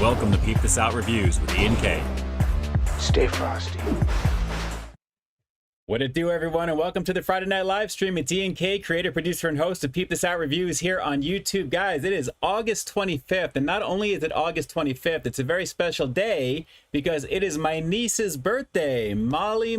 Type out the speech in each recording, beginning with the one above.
Welcome to Peep This Out Reviews with Ian K. Stay frosty. What it do, everyone, and welcome to the Friday night live stream. It's Ian K, creator, producer, and host of Peep This Out Reviews here on YouTube. Guys, it is August 25th, and not only is it August 25th, it's a very special day because it is my niece's birthday, Molly.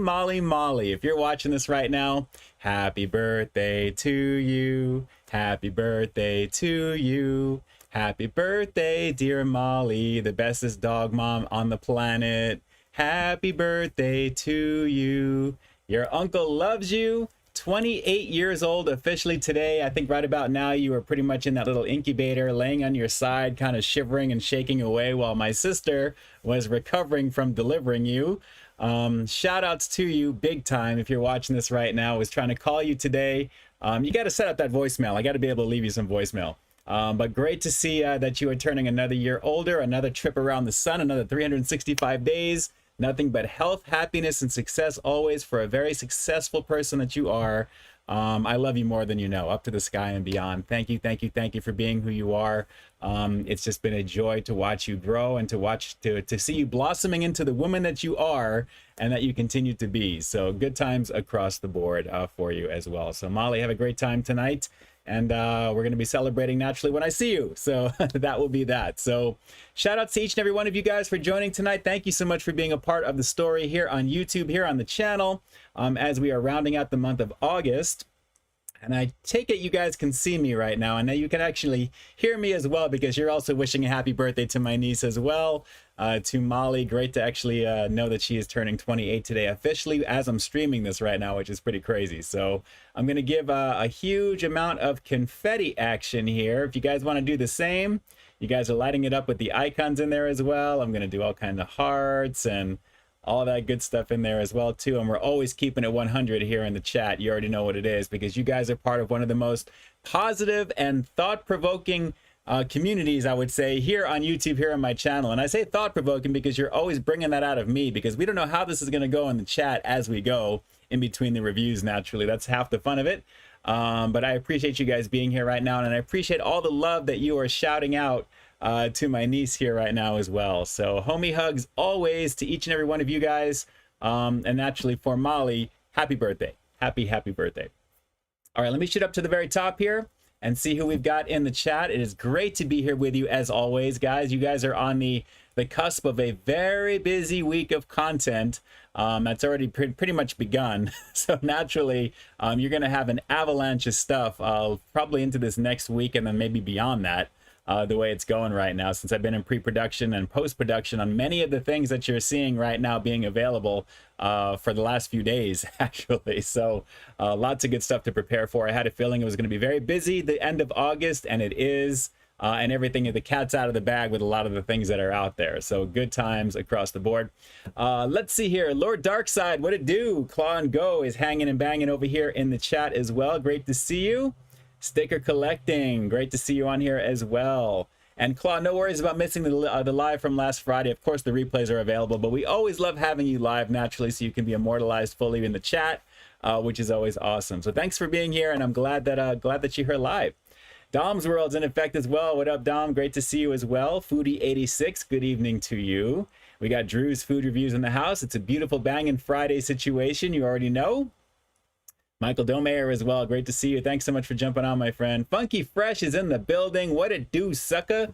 If you're watching this right now, happy birthday to you. Happy birthday to you. Happy birthday, dear Molly, the bestest dog mom on the planet. Happy birthday to you. Your uncle loves you. 28 years old officially today. I think right about now you are pretty much in that little incubator, laying on your side, kind of shivering and shaking away while my sister was recovering from delivering you. Shout outs to you big time if you're watching this right now. I was trying to call you today. You got to set up that voicemail. I got to be able to leave you some voicemail. But great to see that you are turning another year older, another trip around the sun, another 365 days. Nothing but health, happiness, and success always for a very successful person that you are. I love you more than you know, up to the sky and beyond. Thank you for being who you are. It's just been a joy to watch you grow and to see you blossoming into the woman that you are and that you continue to be. So good times across the board for you as well. So Molly, have a great time tonight. And we're going to be celebrating naturally when I see you. So that will be that. So shout out to each and every one of you guys for joining tonight. Thank you so much for being a part of the story here on YouTube, here on the channel, as we are rounding out the month of August. And I take it you guys can see me right now. And now you can actually hear me as well because you're also wishing a happy birthday to my niece as well. To Molly, great to actually know that she is turning 28 today officially as I'm streaming this right now, which is pretty crazy. So I'm going to give a huge amount of confetti action here. If you guys want to do the same, you guys are lighting it up with the icons in there as well. I'm going to do all kinds of hearts and all that good stuff in there as well too. And we're always keeping it 100 here in the chat. You already know what it is because you guys are part of one of the most positive and thought-provoking communities, I would say, here on YouTube, here on my channel. And I say thought-provoking because you're always bringing that out of me because we don't know how this is going to go in the chat as we go in between the reviews. Naturally, that's half the fun of it. But I appreciate you guys being here right now, and I appreciate all the love that you are shouting out to my niece here right now as well. So homie hugs always to each and every one of you guys. And naturally for Molly, happy birthday. Happy birthday. All right, let me shoot up to the very top here and see who we've got in the chat. It is great to be here with you as always, guys. You guys are on the cusp of a very busy week of content that's already pretty much begun. So naturally, you're going to have an avalanche of stuff probably into this next week and then maybe beyond that. The way it's going right now, since I've been in pre-production and post-production on many of the things that you're seeing right now being available for the last few days, actually. So lots of good stuff to prepare for. I had a feeling it was going to be very busy the end of August, and it is. And everything, the cat's out of the bag with a lot of the things that are out there. So good times across the board. Let's see here. Lord Darkside, what it do? Claw and Go is hanging and banging over here in the chat as well. Great to see you. Sticker collecting, great to see you on here as well. And Claw, no worries about missing the live from last Friday. Of course, the replays are available, but we always love having you live naturally so you can be immortalized fully in the chat, which is always awesome. So thanks for being here, and I'm glad that you're here live. Dom's World's in effect as well. What up, Dom? Great to see you as well. Foodie86, good evening to you. We got Drew's Food Reviews in the house. It's a beautiful banging Friday situation, you already know. Michael Domayer as well. Great to see you. Thanks so much for jumping on, my friend. Funky Fresh is in the building. What it do, sucker?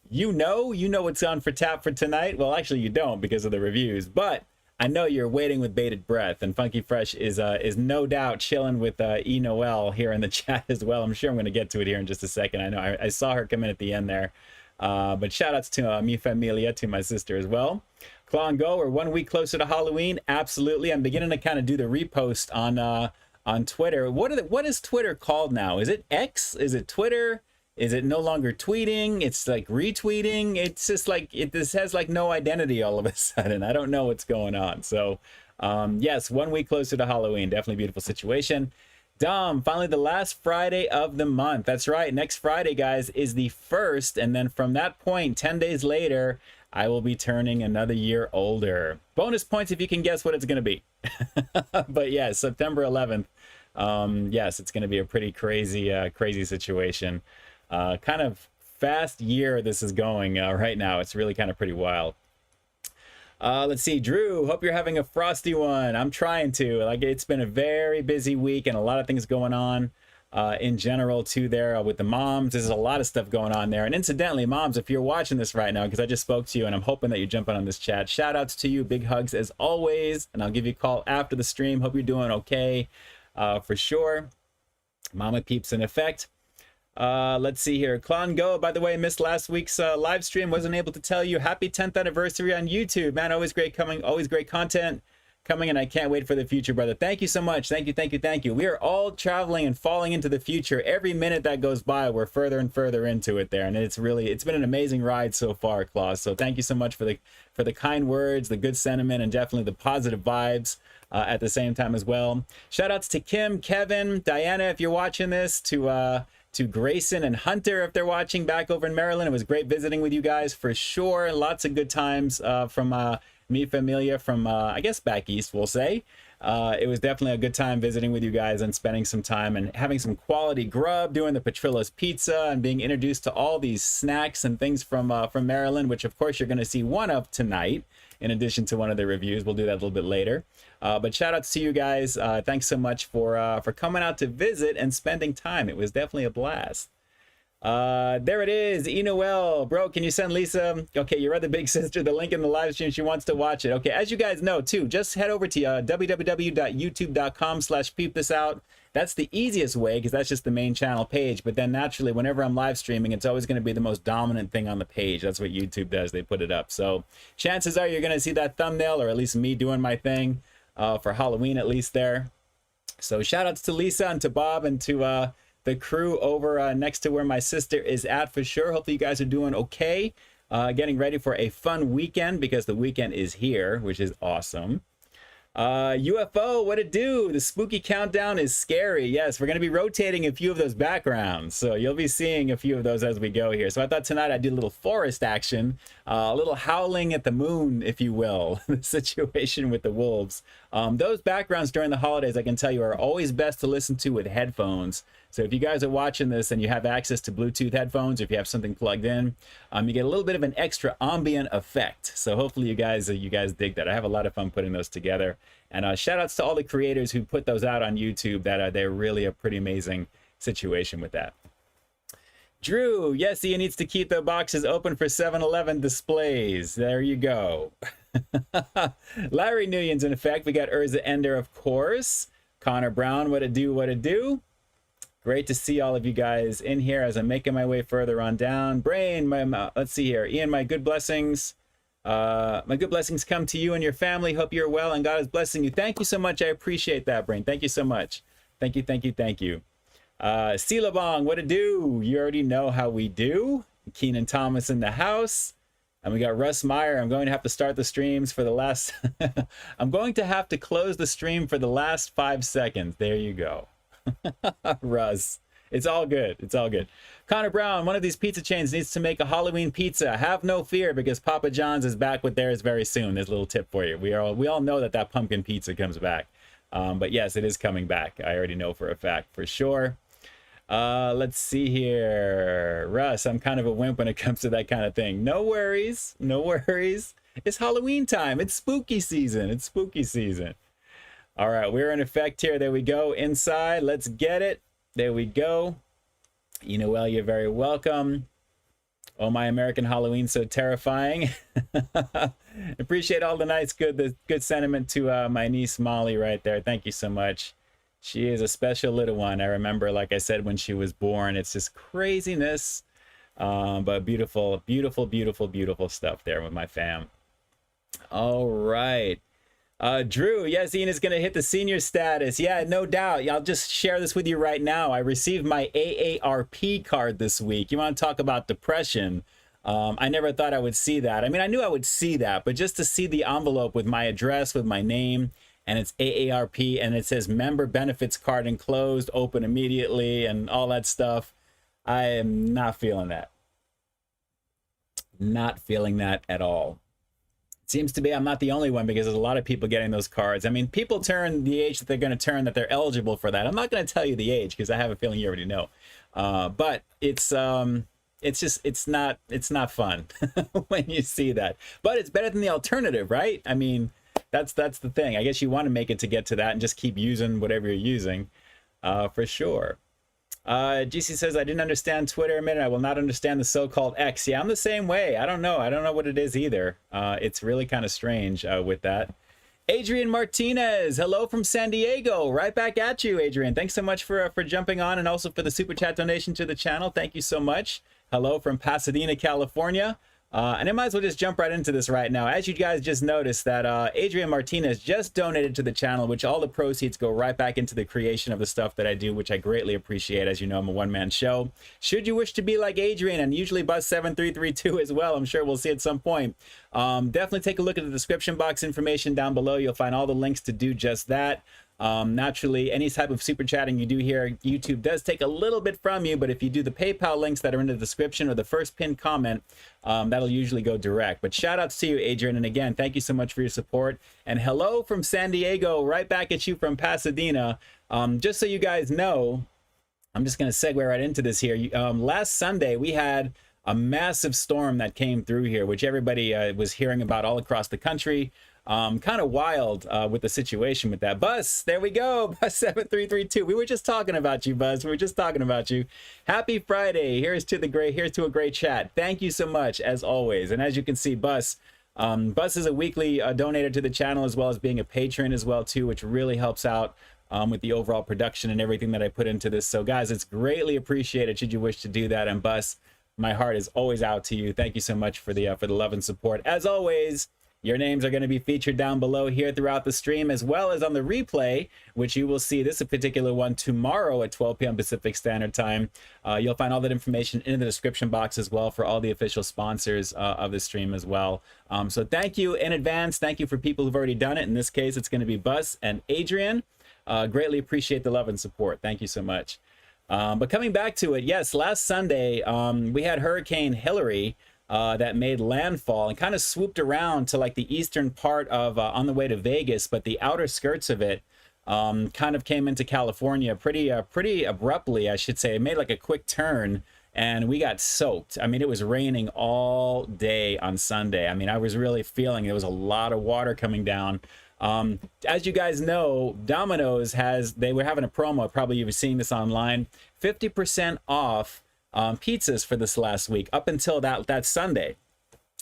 You know what's on for tap for tonight. Well, actually, you don't because of the reviews, but I know you're waiting with bated breath. And Funky Fresh is no doubt chilling with E. Noel here in the chat as well. I'm sure I'm going to get to it here in just a second. I know I saw her come in at the end there. But shout outs to mi familia, to my sister as well. Claw and Go, we're 1 week closer to Halloween. Absolutely. I'm beginning to kind of do the repost on Twitter. What is Twitter called now? Is it X? Is it Twitter? Is it no longer tweeting? It's like retweeting. It's just like this has like no identity all of a sudden. I don't know what's going on. So yes, 1 week closer to Halloween. Definitely a beautiful situation. Dom, finally the last Friday of the month. That's right. Next Friday, guys, is the 1st. And then from that point, 10 days later, I will be turning another year older. Bonus points if you can guess what it's going to be. But yeah, September 11th. Yes, it's going to be a pretty crazy situation. Kind of fast year this is going right now. It's really kind of pretty wild. Let's see, Drew, hope you're having a frosty one. I'm trying to. Like, it's been a very busy week and a lot of things going on in general too there with the moms. There's a lot of stuff going on there. And incidentally, moms, if you're watching this right now, because I just spoke to you and I'm hoping that you're jumping on this chat, shout outs to you, big hugs as always, and I'll give you a call after the stream. Hope you're doing okay for sure. Mama Peeps in effect. Let's see here. Klon Go, by the way, missed last week's live stream. Wasn't able to tell you. Happy 10th anniversary on YouTube, man. Always great coming. Always great content coming, and I can't wait for the future, brother. Thank you so much. Thank you, thank you, thank you. We are all traveling and falling into the future. Every minute that goes by, we're further and further into it there, and it's been an amazing ride so far, Klaus. So thank you so much for the kind words, the good sentiment, and definitely the positive vibes at the same time as well. Shout outs to Kim, Kevin, Diana, if you're watching this, to Grayson and Hunter, if they're watching back over in Maryland. It was great visiting with you guys for sure. Lots of good times from Mi Familia from, I guess, back east, we'll say. It was definitely a good time visiting with you guys and spending some time and having some quality grub, doing the Petrillo's pizza, and being introduced to all these snacks and things from Maryland, which, of course, you're going to see one of tonight, in addition to one of the reviews. We'll do that a little bit later. But shout outs to you guys. Thanks so much for coming out to visit and spending time. It was definitely a blast. There it is. Enoel, bro, can you send Lisa? Okay, you're the big sister, the link in the live stream. She wants to watch it. Okay, as you guys know too, just head over to www.youtube.com/peepthisout. That's the easiest way, because that's just the main channel page. But then naturally, whenever I'm live streaming, it's always going to be the most dominant thing on the page. That's what YouTube does. They put it up. So chances are you're going to see that thumbnail, or at least me doing my thing for Halloween at least there. So shout outs to Lisa and to Bob and to the crew over next to where my sister is at for sure. Hopefully you guys are doing okay. Getting ready for a fun weekend, because the weekend is here, which is awesome. UFO, what it do? The spooky countdown is scary. Yes, we're going to be rotating a few of those backgrounds, so you'll be seeing a few of those as we go here. So I thought tonight I'd do a little forest action, a little howling at the moon, if you will, the situation with the wolves. Those backgrounds during the holidays, I can tell you, are always best to listen to with headphones. So if you guys are watching this and you have access to Bluetooth headphones, or if you have something plugged in, you get a little bit of an extra ambient effect. So hopefully you guys dig that. I have a lot of fun putting those together. And shout outs to all the creators who put those out on YouTube. They're really a pretty amazing situation with that. Drew, yes, Ian needs to keep the boxes open for 7-Eleven displays. There you go. Larry Nguyen's in effect. We got Urza Ender, of course. Connor Brown, what it do, what it do. Great to see all of you guys in here as I'm making my way further on down. Brain, let's see here. Ian, my good blessings. My good blessings come to you and your family. Hope you're well and God is blessing you. Thank you so much. I appreciate that, Brain. Thank you so much. Thank you, thank you, thank you. Silabong, what it do? You already know how we do. Keenan Thomas in the house. And we got Russ Meyer. I'm going to have to start the streams for the last... I'm going to have to close the stream for the last 5 seconds. There you go. Russ. It's all good. It's all good. Connor Brown, one of these pizza chains needs to make a Halloween pizza. Have no fear, because Papa John's is back with theirs very soon. There's a little tip for you. We all know that pumpkin pizza comes back. But yes, it is coming back. I already know for a fact, for sure. Let's see here. Russ, I'm kind of a wimp when it comes to that kind of thing. No worries. No worries. It's Halloween time. It's spooky season. It's spooky season. All right, we're in effect here. There we go. Inside. Let's get it. There we go. You know, well, you're very welcome. Oh, my American Halloween, so terrifying. Appreciate all the nice, good sentiment to my niece Molly right there. Thank you so much. She is a special little one. I remember, like I said, when she was born, it's just craziness. But beautiful, beautiful, beautiful, beautiful stuff there with my fam. All right. Drew, yes, Ian is going to hit the senior status. Yeah, no doubt. I'll just share this with you right now. I received my AARP card this week. You want to talk about depression? I never thought I would see that. I mean, I knew I would see that, but just to see the envelope with my address, with my name, and it's AARP, and it says member benefits card enclosed, open immediately, and all that stuff. I am not feeling that. Not feeling that at all. Seems to be I'm not the only one, because there's a lot of people getting those cards. I mean, people turn the age that they're going to turn, that they're eligible for that. I'm not going to tell you the age, because I have a feeling you already know. But it's it's not fun when you see that. But it's better than the alternative, right? I mean, that's the thing. I guess you want to make it to get to that and just keep using whatever you're using, for sure. GC says, I didn't understand Twitter a minute. I will not understand the so-called X. Yeah, I'm the same way. I don't know what it is either. It's really kind of strange with that. Adrian Martinez, hello from San Diego. Right back at you, Adrian. Thanks so much for jumping on, and also for the super chat donation to the channel. Thank you so much. Hello from Pasadena, California. And I might as well just jump right into this right now. As you guys just noticed that Adrian Martinez just donated to the channel, which all the proceeds go right back into the creation of the stuff that I do, which I greatly appreciate. As you know, I'm a one-man show. Should you wish to be like Adrian, and usually Buzz7332 as well, I'm sure we'll see at some point, definitely take a look at the description box information down below. You'll find all the links to do just that. Naturally, any type of super chatting you do here, YouTube does take a little bit from you, but if you do the PayPal links that are in the description or the first pinned comment, that'll usually go direct. But shout outs to you, Adrian, and again, thank you so much for your support. And hello from San Diego, right back at you from Pasadena. Just so you guys know, I'm just going to segue right into this here. Last Sunday, we had a massive storm that came through here, which everybody was hearing about all across the country. Kind of wild with the situation with that. Buzz, there we go. Buzz7332. We were just talking about you, Buzz. We were just talking about you. Happy Friday. Here's to a great chat. Thank you so much, as always. And as you can see, Buzz is a weekly donator to the channel, as well as being a patron as well, too, which really helps out with the overall production and everything that I put into this. So, guys, it's greatly appreciated should you wish to do that. And Buzz, my heart is always out to you. Thank you so much for the love and support. As always, your names are going to be featured down below here throughout the stream, as well as on the replay, which you will see this particular one tomorrow at 12 p.m. Pacific Standard Time. You'll find all that information in the description box as well for all the official sponsors of the stream as well. So thank you in advance. Thank you for people who've already done it. In this case, it's going to be Buzz and Adrian. Greatly appreciate the love and support. Thank you so much. But coming back to it, yes, last Sunday we had Hurricane Hillary that made landfall and kind of swooped around to like the eastern part of on the way to Vegas, but the outer skirts of it kind of came into California pretty abruptly, I should say. It made like a quick turn, and we got soaked. I mean, it was raining all day on Sunday. I mean, I was really feeling there was a lot of water coming down. As you guys know, Domino's they were having a promo, probably you were seeing this online, 50% off pizzas for this last week up until that Sunday.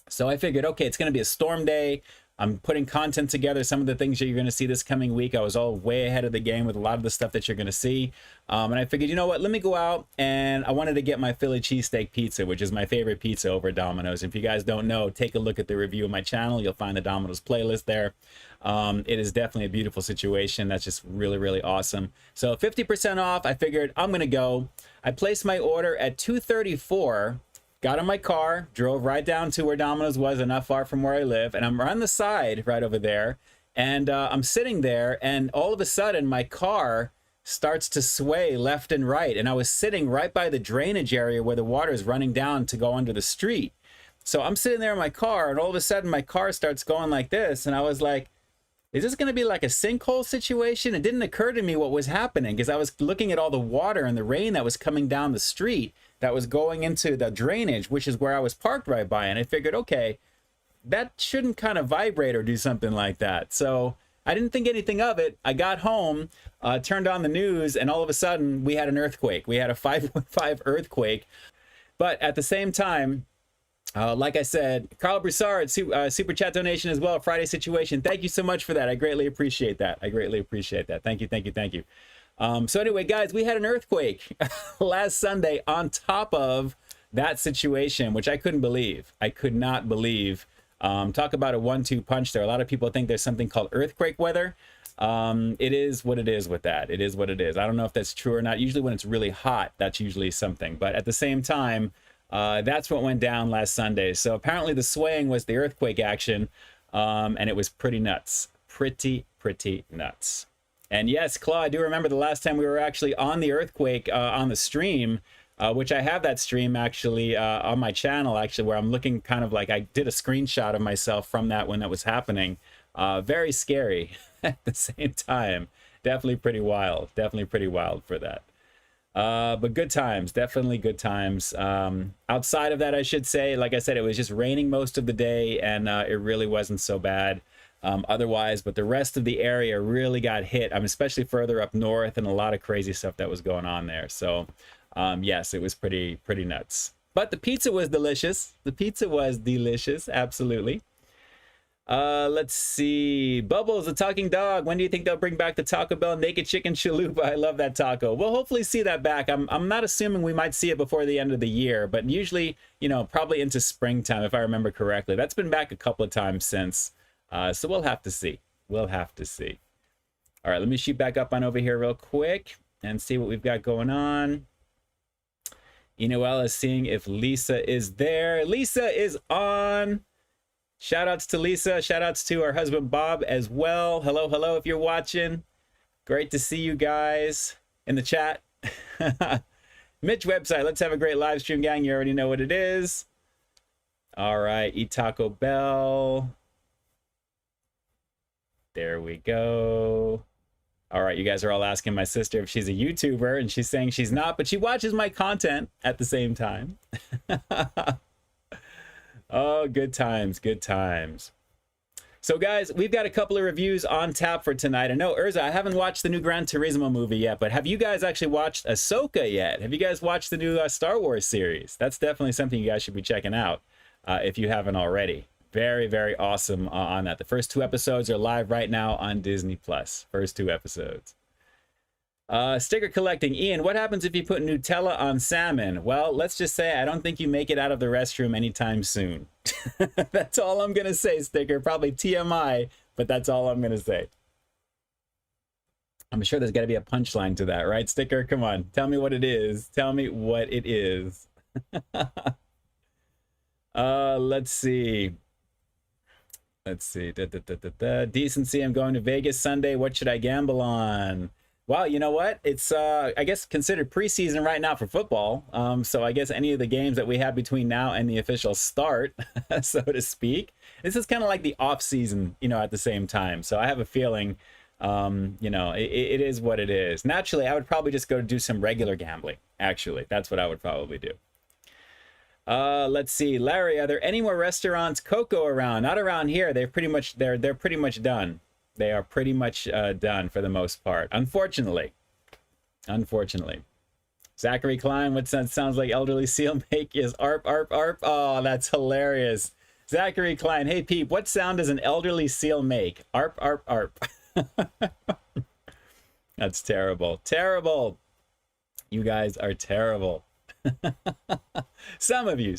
So I figured, okay, it's going to be a storm day. I'm putting content together, some of the things that you're going to see this coming week. I was all way ahead of the game with a lot of the stuff that you're going to see. And I figured, you know what, let me go out, and I wanted to get my Philly cheesesteak pizza, which is my favorite pizza over at Domino's. If you guys don't know, take a look at the review of my channel. You'll find the Domino's playlist there. It is definitely a beautiful situation. That's just really, really awesome. So 50% off, I figured I'm going to go. I placed my order at 2:34. Got in my car, drove right down to where Domino's was, and not far from where I live, and I'm on the side right over there, and I'm sitting there, and all of a sudden my car starts to sway left and right, and I was sitting right by the drainage area where the water is running down to go under the street. So I'm sitting there in my car, and all of a sudden my car starts going like this, and I was like, is this going to be like a sinkhole situation? It didn't occur to me what was happening, because I was looking at all the water and the rain that was coming down the street that was going into the drainage, which is where I was parked right by. And I figured, okay, that shouldn't kind of vibrate or do something like that. So I didn't think anything of it. I got home, turned on the news, and all of a sudden we had an earthquake. We had a 5.5 earthquake. But at the same time, like I said, Carl Broussard, super chat donation as well, Friday situation. Thank you so much for that. I greatly appreciate that. I greatly appreciate that. Thank you, thank you, thank you. So anyway, guys, we had an earthquake last Sunday on top of that situation, which I couldn't believe. I could not believe. Talk about a 1-2 punch there. A lot of people think there's something called earthquake weather. It is what it is with that. It is what it is. I don't know if that's true or not. Usually when it's really hot, that's usually something. But at the same time, that's what went down last Sunday. So apparently the swaying was the earthquake action, and it was pretty nuts. Pretty nuts. And yes, Claw, I do remember the last time we were actually on the earthquake on the stream, which I have that stream actually on my channel, actually, where I'm looking kind of like I did a screenshot of myself from that when that was happening. Very scary at the same time. Definitely pretty wild. Definitely pretty wild for that. But good times, definitely good times. Outside of that, I should say, like I said, it was just raining most of the day, and it really wasn't so bad otherwise. But the rest of the area really got hit. I'm especially further up north, and a lot of crazy stuff that was going on there. So yes, it was pretty nuts. But the pizza was delicious. The pizza was delicious, absolutely. Let's see. Bubbles, the talking dog. When do you think they'll bring back the Taco Bell naked chicken chalupa? I love that taco. We'll hopefully see that back. I'm not assuming we might see it before the end of the year, but usually, you know, probably into springtime, if I remember correctly. That's been back a couple of times since. So we'll have to see. We'll have to see. All right, let me shoot back up on over here real quick and see what we've got going on. Enoel is seeing if Lisa is there. Lisa is on. Shout outs to Lisa. Shout outs to our husband Bob as well. Hello, hello, if you're watching. Great to see you guys in the chat. Mitch website. Let's have a great live stream, gang. You already know what it is. All right. Eat Taco Bell. There we go. All right. You guys are all asking my sister if she's a YouTuber, and she's saying she's not, but she watches my content at the same time. Oh, good times, good times. So guys, we've got a couple of reviews on tap for tonight. I know, Urza, I haven't watched the new Gran Turismo movie yet, but have you guys actually watched Ahsoka yet? Have you guys watched the new Star Wars series? That's definitely something you guys should be checking out if you haven't already. Very, very awesome on that. The first 2 episodes are live right now on Disney+. First 2 episodes. Sticker collecting. Ian, what happens if you put Nutella on salmon? Well, let's just say I don't think you make it out of the restroom anytime soon. That's all I'm going to say, Sticker. Probably TMI, but that's all I'm going to say. I'm sure there's got to be a punchline to that, right, Sticker? Come on. Tell me what it is. Tell me what it is. Let's see. Let's see. Decency, I'm going to Vegas Sunday. What should I gamble on? Well, you know what? It's, I guess, considered preseason right now for football. So I guess any of the games that we have between now and the official start, so to speak, this is kind of like the off season, you know, at the same time. So I have a feeling, you know, it is what it is. Naturally, I would probably just go do some regular gambling. Actually, that's what I would probably do. Let's see, Larry, are there any more restaurants Coco around? Not around here. They're pretty much done. They are pretty much done for the most part, unfortunately. Unfortunately. Zachary Klein, what sounds like elderly seal make is arp, arp, arp. Oh, that's hilarious. Zachary Klein, hey, Peep, what sound does an elderly seal make? Arp, arp, arp. That's terrible. Terrible. You guys are terrible. Some of you.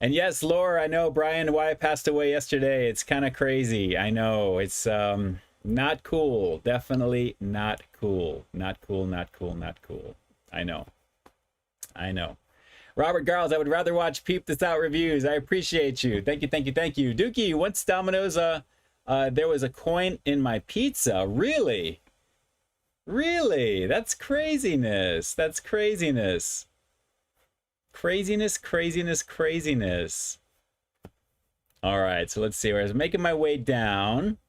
And yes, Laura, I know Brian Wyatt passed away yesterday. It's kind of crazy. I know. It's not cool. Definitely not cool. Not cool, not cool, not cool. I know. I know. Robert Garles, I would rather watch Peep This Out reviews. I appreciate you. Thank you, thank you, thank you. Dookie, once Domino's, there was a coin in my pizza. Really? Really? That's craziness. That's craziness. Craziness, craziness, craziness. All right, so let's see. I was making my way down.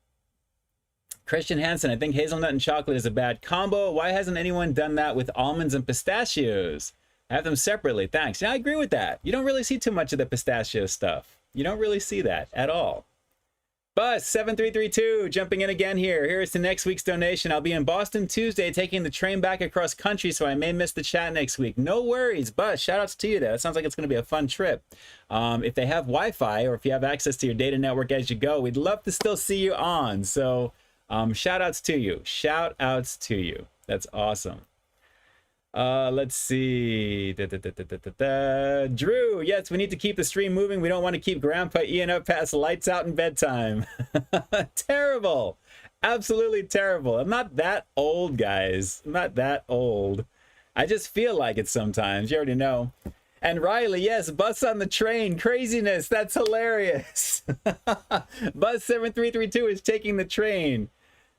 Christian Hansen, I think hazelnut and chocolate is a bad combo. Why hasn't anyone done that with almonds and pistachios? Have them separately, thanks. Yeah, I agree with that. You don't really see too much of the pistachio stuff. You don't really see that at all. Bus 7332 jumping in again here. Here is the next week's donation. I'll be in Boston Tuesday taking the train back across country, so I may miss the chat next week. No worries, Bus. Shout outs to you there. That sounds like it's going to be a fun trip. If they have Wi-Fi or if you have access to your data network as you go, we'd love to still see you on. So shout outs to you. Shout outs to you. That's awesome. Let's see. Drew, yes, we need to keep the stream moving. We don't want to keep Grandpa Ian up past lights out and bedtime. Terrible. Absolutely terrible. I'm not that old, guys. I'm not that old. I just feel like it sometimes. You already know. And Riley, yes, bus on the train. Craziness. That's hilarious. Bus 7332 is taking the train.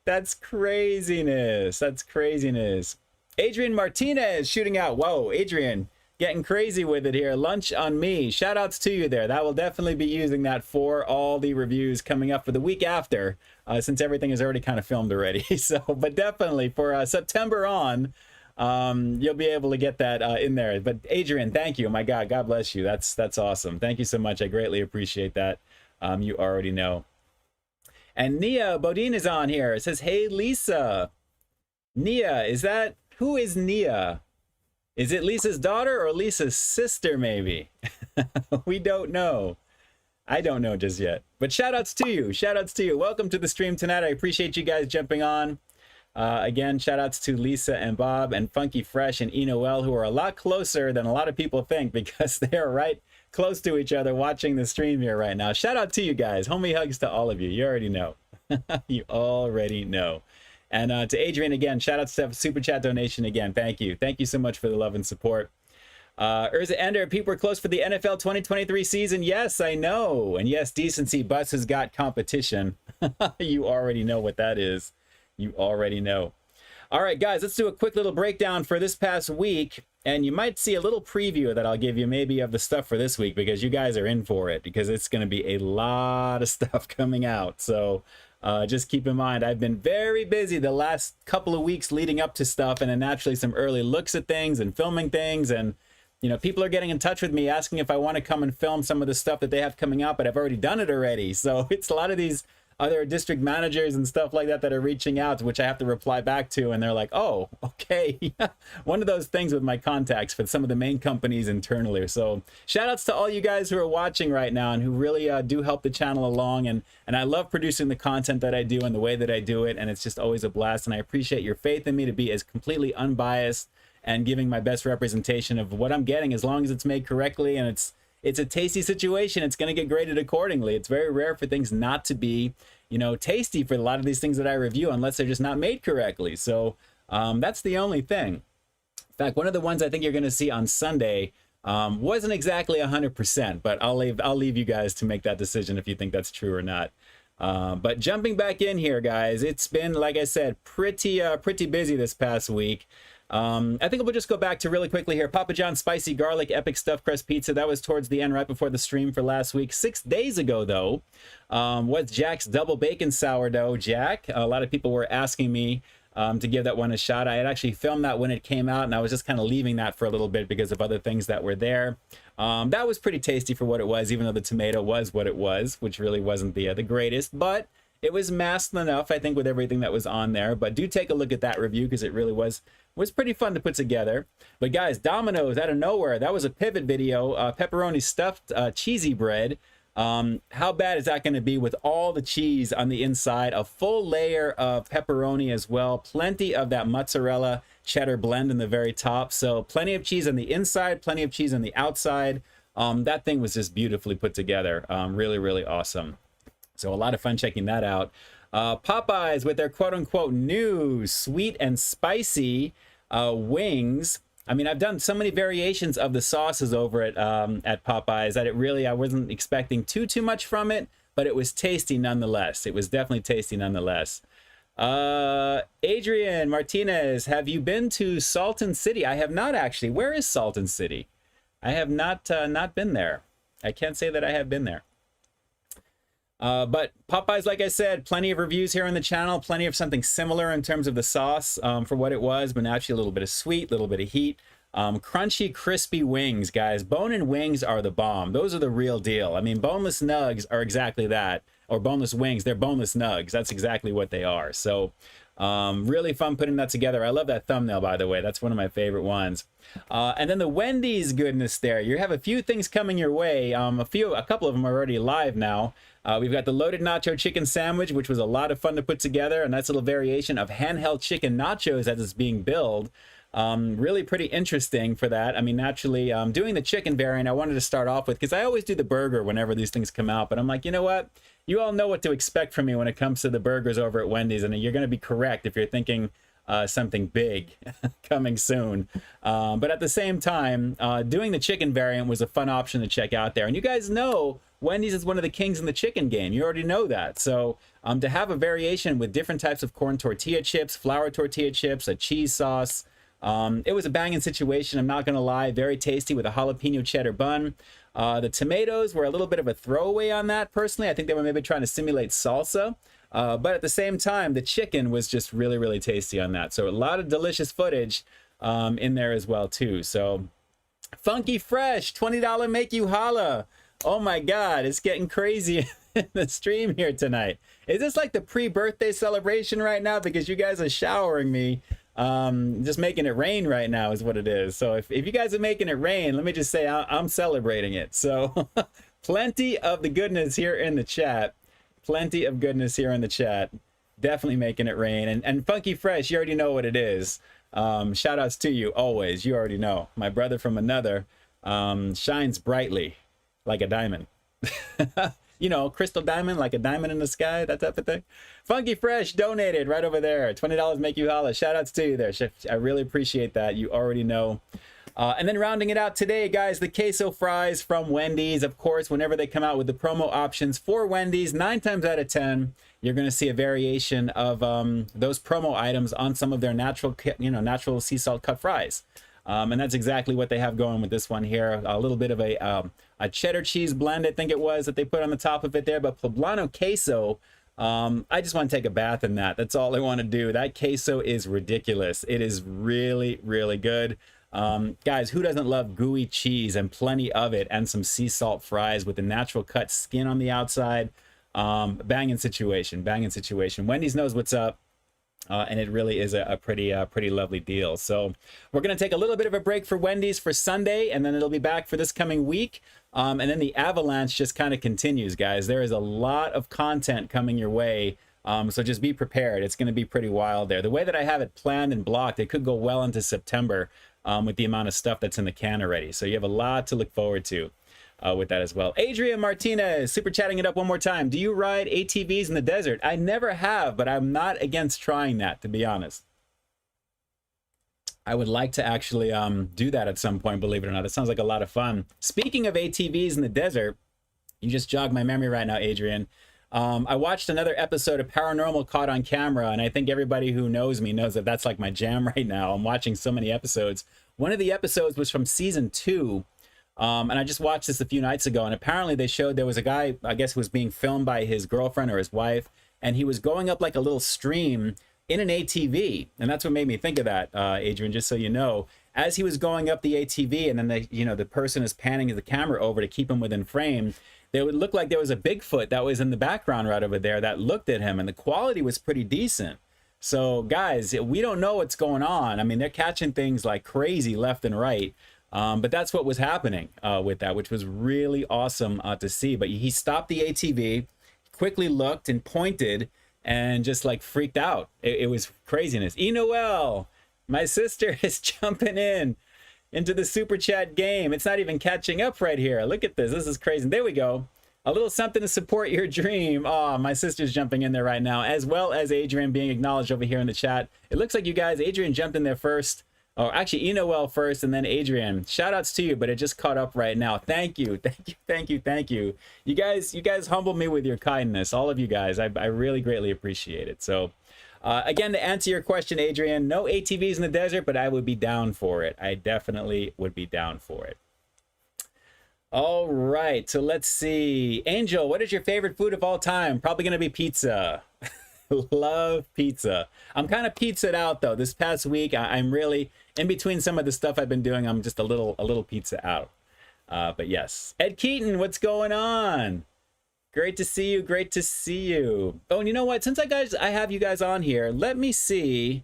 That's craziness. That's craziness. Adrian Martinez shooting out. Whoa, Adrian, getting crazy with it here. Lunch on me. Shout outs to you there. That will definitely be using that for all the reviews coming up for the week after, since everything is already kind of filmed already. So, but definitely for September on, you'll be able to get that in there. But Adrian, thank you. My God, God bless you. That's awesome. Thank you so much. I greatly appreciate that. You already know. And Nia Bodine is on here. It says, hey, Lisa. Nia, who is Nia? Is it Lisa's daughter or Lisa's sister, maybe? We don't know. I don't know just yet. But shout outs to you. Shout outs to you. Welcome to the stream tonight. I appreciate you guys jumping on. Again, shout outs to Lisa and Bob and Funky Fresh and Enoel, who are a lot closer than a lot of people think because they are right close to each other watching the stream here right now. Shout out to you guys. Homie hugs to all of you. You already know. You already know. And to Adrian again, shout out to Super Chat donation again. Thank you. Thank you so much for the love and support. Urza Ender, people are close for the NFL 2023 season. Yes, I know. And yes, Decency Bus has got competition. You already know what that is. You already know. All right, guys, let's do a quick little breakdown for this past week. And you might see a little preview that I'll give you maybe of the stuff for this week because you guys are in for it because it's going to be a lot of stuff coming out. So just keep in mind, I've been very busy the last couple of weeks leading up to stuff and then naturally some early looks at things and filming things. And, you know, people are getting in touch with me asking if I want to come and film some of the stuff that they have coming out, but I've already done it already. So it's a lot of these other district managers and stuff like that that are reaching out, which I have to reply back to, and they're like, oh, okay. One of those things with my contacts for some of the main companies internally. So shout outs to all you guys who are watching right now and who really do help the channel along, and I love producing the content that I do and the way that I do it, and it's just always a blast, and I appreciate your faith in me to be as completely unbiased and giving my best representation of what I'm getting, as long as it's made correctly and it's a tasty situation. It's going to get graded accordingly. It's very rare for things not to be, you know, tasty for a lot of these things that I review unless they're just not made correctly. So that's the only thing. In fact, one of the ones I think you're going to see on Sunday wasn't exactly 100%, but I'll leave you guys to make that decision if you think that's true or not. But jumping back in here, guys, it's been, like I said, pretty busy this past week. I think we'll just go back to really quickly here. Papa John's Spicy Garlic Epic Stuffed Crust Pizza. That was towards the end, right before the stream for last week. 6 days ago, though, was Jack's Double Bacon Sourdough. Jack, a lot of people were asking me to give that one a shot. I had actually filmed that when it came out, and I was just kind of leaving that for a little bit because of other things that were there. That was pretty tasty for what it was, even though the tomato was what it was, which really wasn't the greatest, but it was masked enough, I think, with everything that was on there. But do take a look at that review because it really was pretty fun to put together. But guys, Domino's out of nowhere. That was a pivot video. Pepperoni stuffed cheesy bread. How bad is that going to be with all the cheese on the inside? A full layer of pepperoni as well. Plenty of that mozzarella cheddar blend in the very top. So plenty of cheese on the inside, plenty of cheese on the outside. That thing was just beautifully put together. Really, really awesome. So a lot of fun checking that out. Popeyes with their quote-unquote new sweet and spicy wings. I mean, I've done so many variations of the sauces over at Popeyes that I wasn't expecting too much from it, but it was tasty nonetheless. It was definitely tasty nonetheless. Adrian Martinez, have you been to Salton City? I have not, actually. Where is Salton City? I have not been there. I can't say that I have been there. But Popeyes, like I said, plenty of reviews here on the channel, plenty of something similar in terms of the sauce for what it was, but actually a little bit of sweet, a little bit of heat. Crunchy, crispy wings, guys. Bone-in wings are the bomb. Those are the real deal. I mean, boneless nugs are exactly that, or boneless wings. They're boneless nugs. That's exactly what they are. So really fun putting that together. I love that thumbnail, by the way. That's one of my favorite ones. And then the Wendy's goodness there. You have a few things coming your way. A couple of them are already live now. We've got the loaded nacho chicken sandwich, which was a lot of fun to put together. A nice little variation of handheld chicken nachos as it's being billed. Really pretty interesting for that. I mean, naturally, doing the chicken variant, I wanted to start off with, because I always do the burger whenever these things come out. But I'm like, you know what? You all know what to expect from me when it comes to the burgers over at Wendy's. And you're going to be correct if you're thinking something big coming soon. But at the same time, doing the chicken variant was a fun option to check out there. And you guys know Wendy's is one of the kings in the chicken game. You already know that. So to have a variation with different types of corn tortilla chips, flour tortilla chips, a cheese sauce, it was a banging situation. I'm not going to lie. Very tasty with a jalapeno cheddar bun. The tomatoes were a little bit of a throwaway on that, personally. I think they were maybe trying to simulate salsa. But at the same time, the chicken was just really, really tasty on that. So a lot of delicious footage in there as well too. So Funky Fresh, $20 make you holla. Oh my God, it's getting crazy in the stream here tonight. Is this like the pre-birthday celebration right now? Because you guys are showering me. Just making it rain right now is what it is. So if you guys are making it rain, let me just say I'm celebrating it. So plenty of the goodness here in the chat. Plenty of goodness here in the chat. Definitely making it rain. And Funky Fresh, you already know what it is. Shout outs to you always. You already know. My brother from another shines brightly like a diamond. You know, crystal diamond, like a diamond in the sky, that type of thing. Funky Fresh donated right over there. $20 make you holla. Shout outs to you there. I really appreciate that. You already know. And then rounding it out today, guys, the queso fries from Wendy's. Of course, whenever they come out with the promo options for Wendy's, 9 times out of 10, you're going to see a variation of those promo items on some of their natural sea salt cut fries. And that's exactly what they have going with this one here. A little bit of a cheddar cheese blend, I think it was, that they put on the top of it there. But poblano queso, I just want to take a bath in that. That's all I want to do. That queso is ridiculous. It is really, really good. Guys, who doesn't love gooey cheese and plenty of it, and some sea salt fries with the natural cut skin on the outside? Banging situation, banging situation. Wendy's knows what's up. And it really is a pretty lovely deal. So we're going to take a little bit of a break for Wendy's for Sunday, and then it'll be back for this coming week. And then the avalanche just kind of continues, guys. There is a lot of content coming your way. So just be prepared. It's going to be pretty wild there. The way that I have it planned and blocked, it could go well into September with the amount of stuff that's in the can already. So you have a lot to look forward to. With that as well. Adrian Martinez, super chatting it up one more time. Do you ride ATVs in the desert? I never have, but I'm not against trying that, to be honest. I would like to actually do that at some point, believe it or not. It sounds like a lot of fun. Speaking of ATVs in the desert, you just jogged my memory right now, Adrian. I watched another episode of Paranormal Caught on Camera, and I think everybody who knows me knows that that's like my jam right now. I'm watching so many episodes. One of the episodes was from season 2. And I just watched this a few nights ago, and apparently they showed there was a guy, I guess, who was being filmed by his girlfriend or his wife, and he was going up like a little stream in an ATV. And that's what made me think of that, Adrian, just so you know. As he was going up the ATV, and then the person is panning the camera over to keep him within frame, it would look like there was a Bigfoot that was in the background right over there that looked at him, and the quality was pretty decent. So guys, we don't know what's going on. I mean, they're catching things like crazy left and right. But that's what was happening with that, which was really awesome to see. But he stopped the ATV, quickly looked and pointed, and just like freaked out. It was craziness. Noel, my sister is jumping into the super chat game. It's not even catching up right here. Look at this. This is crazy. There we go. A little something to support your dream. Oh, my sister's jumping in there right now, as well as Adrian being acknowledged over here in the chat. It looks like you guys, Adrian jumped in there first. Oh, actually, Noel first, and then Adrian. Shout outs to you, but it just caught up right now. Thank you, thank you, thank you, thank you. You guys humble me with your kindness. All of you guys, I really greatly appreciate it. So, again, to answer your question, Adrian, no ATVs in the desert, but I would be down for it. I definitely would be down for it. All right, so let's see. Angel, what is your favorite food of all time? Probably gonna be pizza. Love pizza. I'm kind of pizzaed out though. This past week, I'm really in between some of the stuff I've been doing. I'm just a little pizza out. But yes, Ed Keaton, what's going on? Great to see you. Great to see you. Oh, and you know what? Since I have you guys on here, let me see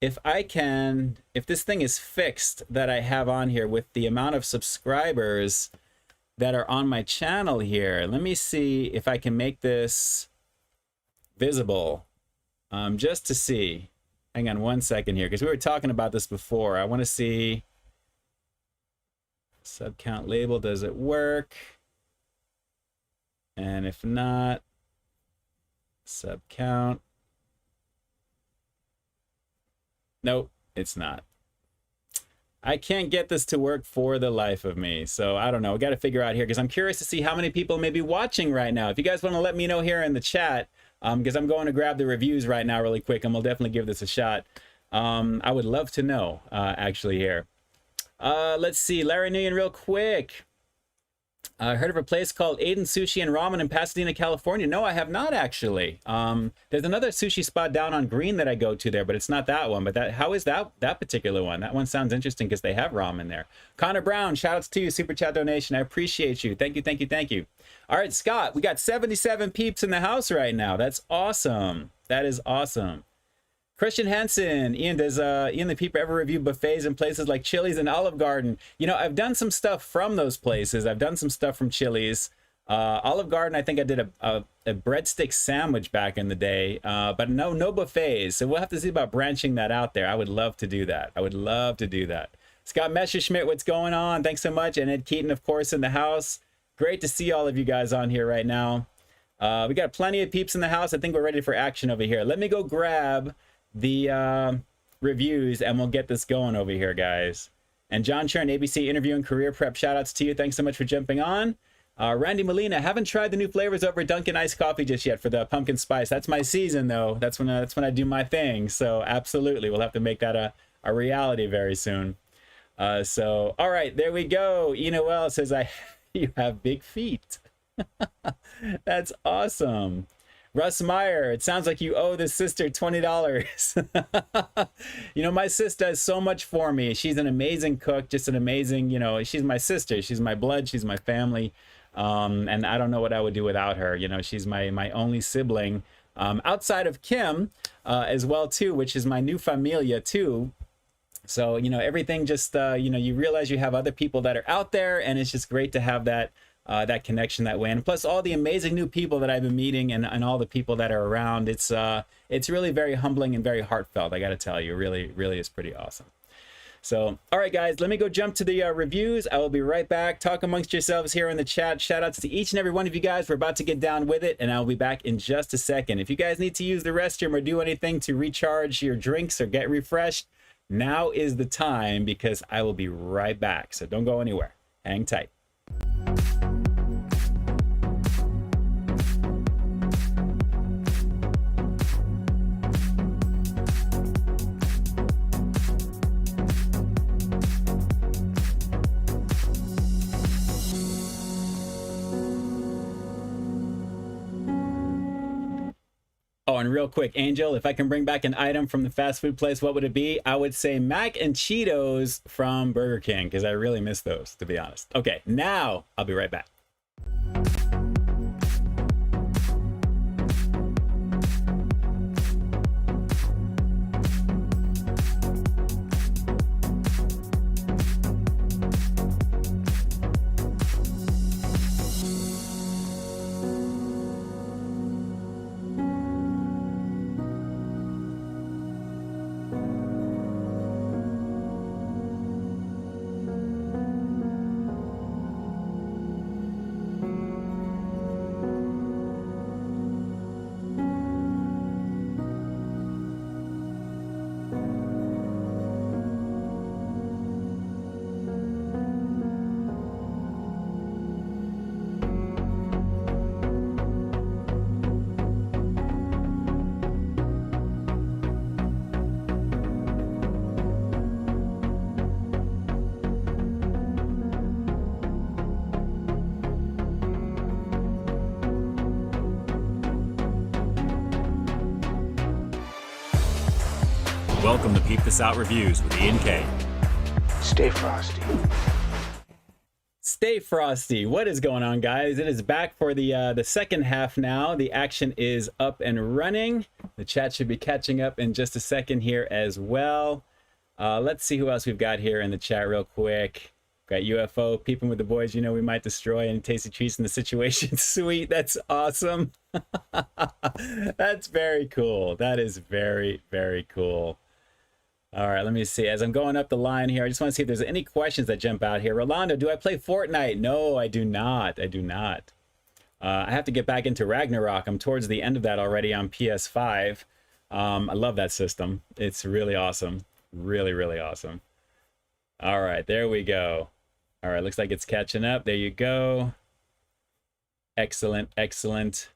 if this thing is fixed that I have on here with the amount of subscribers that are on my channel here. Let me see if I can make this visible, just to see. Hang on one second here, because we were talking about this before. I want to see sub count label, does it work? And if not, sub count. Nope, it's not. I can't get this to work for the life of me. So I don't know. We got to figure out here, because I'm curious to see how many people may be watching right now. If you guys want to let me know here in the chat, because I'm going to grab the reviews right now really quick, and we'll definitely give this a shot. I would love to know, actually, here. Let's see. Larry Nguyen real quick. I heard of a place called Aiden Sushi and Ramen in Pasadena, California. No, I have not actually. There's another sushi spot down on Green that I go to there, but it's not that one. But how is that particular one? That one sounds interesting because they have ramen there. Connor Brown, shout outs to you, super chat donation. I appreciate you. Thank you, thank you, thank you. All right, Scott, we got 77 peeps in the house right now. That's awesome. That is awesome. Christian Hansen, Ian, does Ian the Peeper ever review buffets in places like Chili's and Olive Garden? You know, I've done some stuff from those places. I've done some stuff from Chili's. Olive Garden, I think I did a breadstick sandwich back in the day, but no buffets. So we'll have to see about branching that out there. I would love to do that. I would love to do that. Scott Messerschmidt, what's going on? Thanks so much. And Ed Keaton, of course, in the house. Great to see all of you guys on here right now. We got plenty of peeps in the house. I think we're ready for action over here. Let me go grab the reviews and we'll get this going over here, guys. And John Churn, ABC Interview and Career Prep, shout outs to you. Thanks so much for jumping on. Randy Molina, haven't tried the new flavors over at Dunkin' Iced Coffee just yet for the pumpkin spice. That's my season though. That's when I do my thing. So absolutely, we'll have to make that a reality very soon. So all right, there we go. Noel says you have big feet. That's awesome. Russ Meyer, it sounds like you owe this sister $20. You know, my sister does so much for me. She's an amazing cook, just an amazing, you know, she's my sister. She's my blood. She's my family. And I don't know what I would do without her. You know, she's my only sibling outside of Kim as well, too, which is my new familia, too. So, you know, everything just, you know, you realize you have other people that are out there, and it's just great to have that connection that way. And plus all the amazing new people that I've been meeting and all the people that are around, it's really very humbling and very heartfelt. I got to tell you, really is pretty awesome. So, all right, guys, let me go jump to the reviews. I will be right back. Talk amongst yourselves here in the chat. Shout outs to each and every one of you guys. We're about to get down with it, and I'll be back in just a second. If you guys need to use the restroom or do anything to recharge your drinks or get refreshed, now is the time, because I will be right back. So don't go anywhere. Hang tight. Oh, and real quick, Angel, if I can bring back an item from the fast food place, what would it be? I would say mac and Cheetos from Burger King, because I really miss those, to be honest. Okay, now I'll be right back. Welcome to Peep This Out Reviews with Ian K. Stay frosty. Stay frosty. What is going on, guys? It is back for the second half now. The action is up and running. The chat should be catching up in just a second here as well. Let's see who else we've got here in the chat real quick. Got UFO, peeping with the boys. You know we might destroy any tasty treats in the situation. Sweet. That's awesome. That's very cool. That is very, very cool. All right, let me see. As I'm going up the line here, I just want to see if there's any questions that jump out here. Rolando, do I play Fortnite? No, I do not. I do not. I have to get back into Ragnarok. I'm towards the end of that already on PS5. I love that system. It's really awesome. Really, really awesome. All right, there we go. All right, looks like it's catching up. There you go. Excellent, excellent.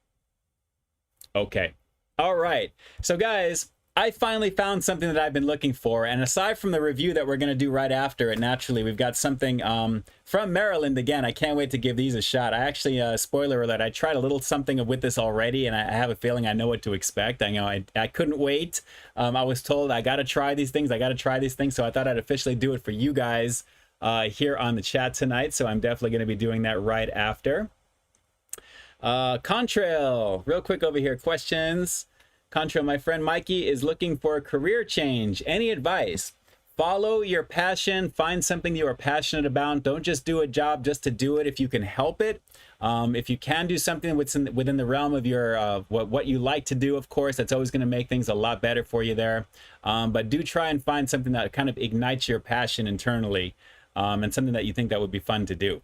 Okay. All right. So, guys, I finally found something that I've been looking for, and aside from the review that we're going to do right after it, naturally, we've got something from Maryland again. I can't wait to give these a shot. I actually, spoiler alert, I tried a little something with this already, and I have a feeling I know what to expect. I know I couldn't wait. I was told I got to try these things, so I thought I'd officially do it for you guys here on the chat tonight, so I'm definitely going to be doing that right after. Contrail, real quick over here, questions. Contra, my friend Mikey is looking for a career change. Any advice? Follow your passion. Find something you are passionate about. Don't just do a job just to do it if you can help it. If you can do something within the realm of your what you like to do, of course, that's always going to make things a lot better for you there. But do try and find something that kind of ignites your passion internally, and something that you think that would be fun to do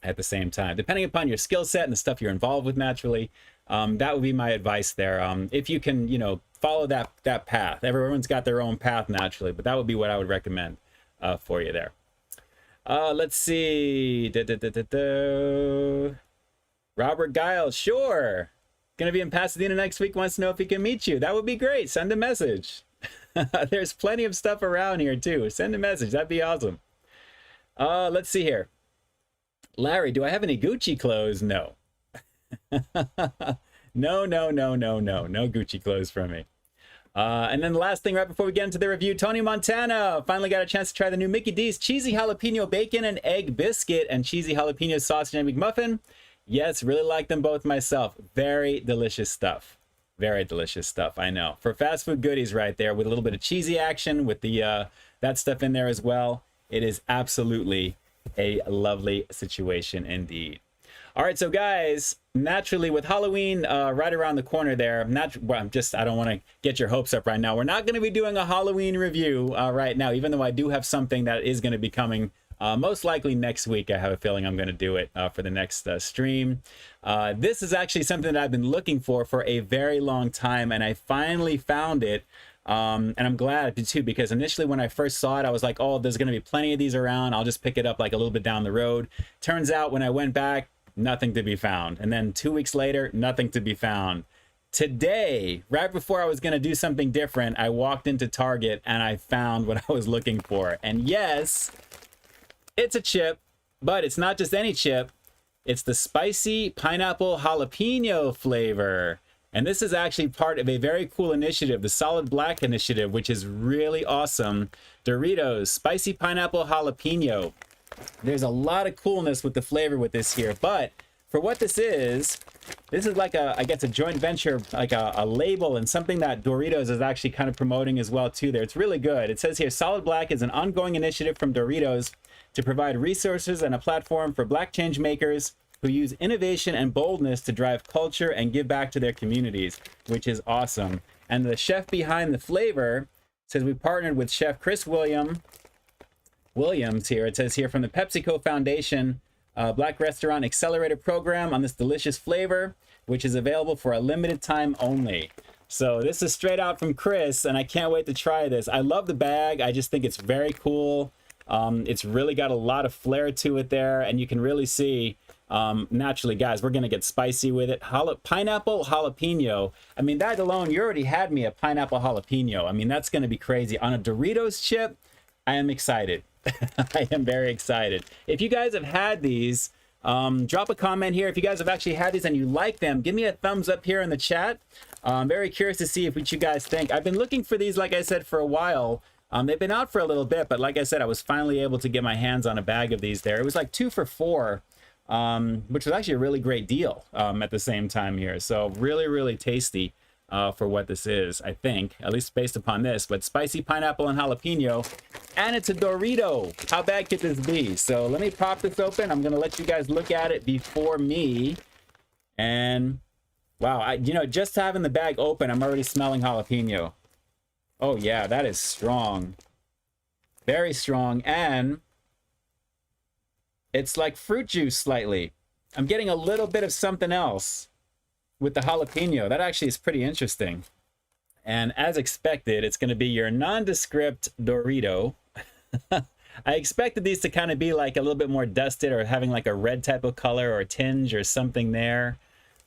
at the same time, depending upon your skill set and the stuff you're involved with naturally. That would be my advice there. If you can, you know, follow that path. Everyone's got their own path naturally, but that would be what I would recommend for you there. Let's see. Robert Giles, sure. Gonna be in Pasadena next week. Wants to know if he can meet you. That would be great. Send a message. There's plenty of stuff around here too. Send a message. That'd be awesome. Let's see here. Larry, do I have any Gucci clothes? No. No Gucci clothes from me. And then the last thing right before we get into the review, Tony Montana finally got a chance to try the new Mickey D's cheesy jalapeno bacon and egg biscuit and cheesy jalapeno sausage and McMuffin. Yes, really like them both myself. Very delicious stuff. Very delicious stuff, I know. For fast food goodies right there with a little bit of cheesy action with the that stuff in there as well. It is absolutely a lovely situation indeed. All right, so guys, naturally with Halloween right around the corner there, I don't want to get your hopes up right now. We're not going to be doing a Halloween review right now, even though I do have something that is going to be coming most likely next week. I have a feeling I'm going to do it for the next stream. This is actually something that I've been looking for a very long time, and I finally found it. And I'm glad I did too, because initially when I first saw it, I was like, oh, there's going to be plenty of these around. I'll just pick it up like a little bit down the road. Turns out when I went back, nothing to be found. And then 2 weeks later, nothing to be found. Today, right before I was going to do something different, I walked into Target and I found what I was looking for. And yes, it's a chip, but it's not just any chip. It's the spicy pineapple jalapeno flavor. And this is actually part of a very cool initiative, the Solid Black initiative, which is really awesome. Doritos, spicy pineapple jalapeno. There's a lot of coolness with the flavor with this here, but for what this is like I guess a joint venture, like a label and something that Doritos is actually kind of promoting as well too there. It's really good. It says here, Solid Black is an ongoing initiative from Doritos to provide resources and a platform for Black change makers who use innovation and boldness to drive culture and give back to their communities, which is awesome. And the chef behind the flavor says we partnered with Chef Chris Williams here. It says here from the PepsiCo Foundation Black Restaurant Accelerator Program on this delicious flavor, which is available for a limited time only. So this is straight out from Chris, and I can't wait to try this. I love the bag. I just think it's very cool. It's really got a lot of flair to it there, and you can really see naturally, guys, we're gonna get spicy with it. Pineapple jalapeno. I mean, that alone, you already had me a pineapple jalapeno. I mean, that's gonna be crazy. On a Doritos chip, I am excited. I am very excited. If you guys have had these, drop a comment here. If you guys have actually had these and you like them, give me a thumbs up here in the chat. I'm very curious to see what you guys think. I've been looking for these, like I said, for a while. They've been out for a little bit, but like I said, I was finally able to get my hands on a bag of these there. It was like 2 for $4. Which was actually a really great deal at the same time here. So really, really tasty for what this is, I think, at least based upon this. But spicy pineapple and jalapeno, and it's a Dorito. How bad could this be? So let me pop this open. I'm going to let you guys look at it before me. And wow, you know, just having the bag open, I'm already smelling jalapeno. Oh yeah, that is strong. Very strong. And it's like fruit juice slightly. I'm getting a little bit of something else with the jalapeno. That actually is pretty interesting. And as expected, it's going to be your nondescript Dorito. I expected these to kind of be like a little bit more dusted or having like a red type of color or a tinge or something there.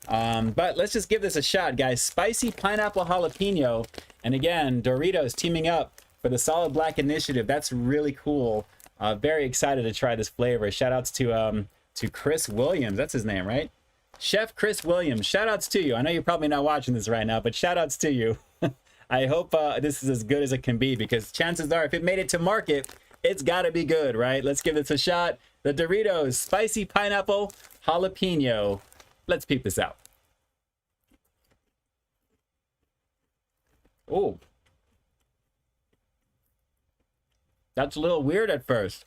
But let's just give this a shot, guys. Spicy pineapple jalapeno. And again, Doritos teaming up for the Solid Black Initiative. That's really cool. Very excited to try this flavor. Shout outs to Chris Williams. That's his name, right? Chef Chris Williams. Shout outs to you. I know you're probably not watching this right now, but shout outs to you. I hope this is as good as it can be, because chances are if it made it to market, it's got to be good, right? Let's give this a shot. The Doritos Spicy Pineapple Jalapeno. Let's peep this out. Oh. That's a little weird at first.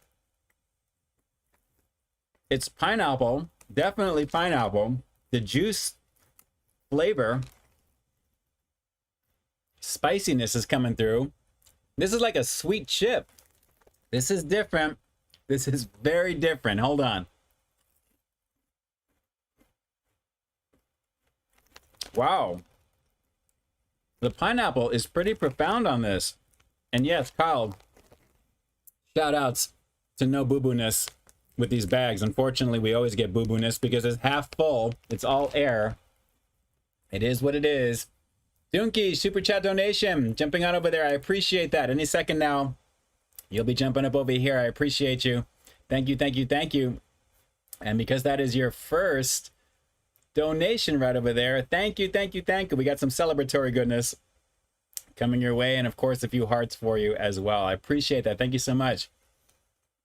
It's pineapple, definitely pineapple. The juice flavor, spiciness is coming through. This is like a sweet chip. This is different. This is very different. Hold on. Wow. The pineapple is pretty profound on this. And yes, Kyle, shout outs to no boo-boo-ness with these bags. Unfortunately, we always get boo-boo-ness because it's half full. It's all air. It is what it is. Dunky, super chat donation. Jumping on over there. I appreciate that. Any second now, you'll be jumping up over here. I appreciate you. Thank you, thank you, thank you. And because that is your first donation right over there, thank you, thank you, thank you. We got some celebratory goodness coming your way, and of course a few hearts for you as well. I appreciate that. Thank you so much.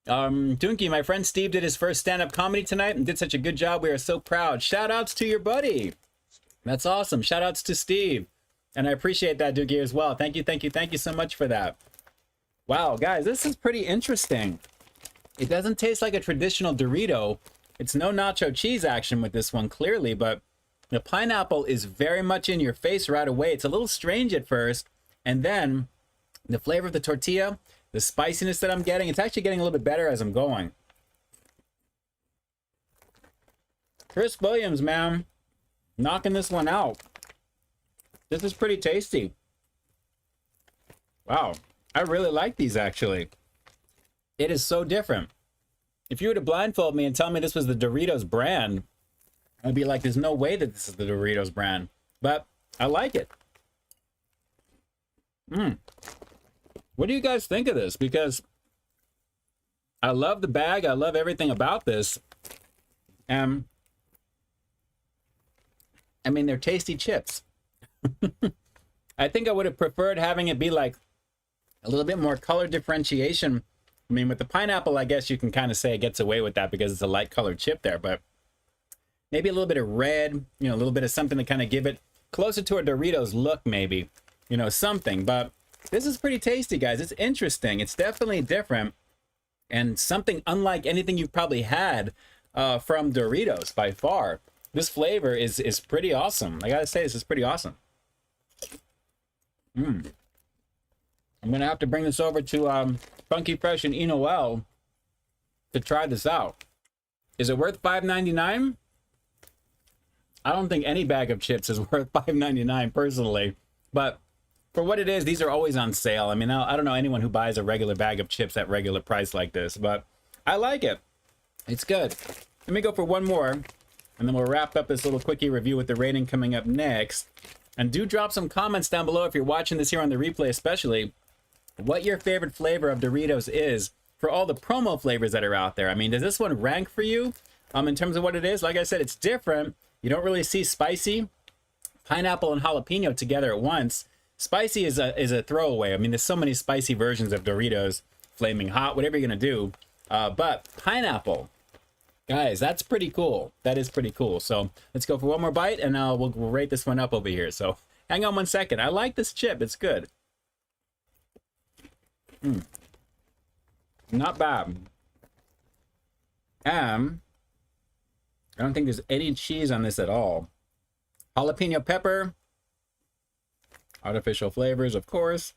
Dunky, my friend Steve did his first stand-up comedy tonight and did such a good job. We are so proud. Shout outs to your buddy. That's awesome. Shout outs to Steve. And I appreciate that, Dunky, as well. Thank you, thank you, thank you so much for that. Wow, guys, this is pretty interesting. It doesn't taste like a traditional Dorito. It's no nacho cheese action with this one, clearly, but the pineapple is very much in your face right away. It's a little strange at first, and then the flavor of the tortilla, the spiciness that I'm getting, it's actually getting a little bit better as I'm going. Chris Williams, man, knocking this one out. This is pretty tasty. Wow, I really like these, actually. It is so different. If you were to blindfold me and tell me this was the Doritos brand, I'd be like, there's no way that this is the Doritos brand. But I like it. What do you guys think of this? Because I love the bag. I love everything about this. I mean, they're tasty chips. I think I would have preferred having it be like a little bit more color differentiation. I mean, with the pineapple, I guess you can kind of say it gets away with that because it's a light colored chip there, but maybe a little bit of red, you know, a little bit of something to kind of give it closer to a Doritos look, maybe, you know, something. But this is pretty tasty, guys. It's interesting. It's definitely different and something unlike anything you've probably had from Doritos by far. This flavor is pretty awesome. I gotta say, this is pretty awesome. I'm gonna have to bring this over to Funky Fresh and Enoel to try this out. Is it worth $5.99? I don't think any bag of chips is worth $5.99 personally, but for what it is, these are always on sale. I mean, I don't know anyone who buys a regular bag of chips at regular price like this, but I like it. It's good. Let me go for one more, and then we'll wrap up this little quickie review with the rating coming up next. And do drop some comments down below if you're watching this here on the replay, especially what your favorite flavor of Doritos is for all the promo flavors that are out there. I mean, does this one rank for you in terms of what it is? Like I said, it's different. You don't really see spicy, pineapple, and jalapeno together at once. Spicy is a throwaway. I mean, there's so many spicy versions of Doritos, flaming hot, whatever you're gonna do. But pineapple, guys, that's pretty cool. That is pretty cool. So let's go for one more bite, and we'll rate this one up over here. So hang on one second. I like this chip. It's good. Not bad. I don't think there's any cheese on this at all. Jalapeno pepper. Artificial flavors, of course.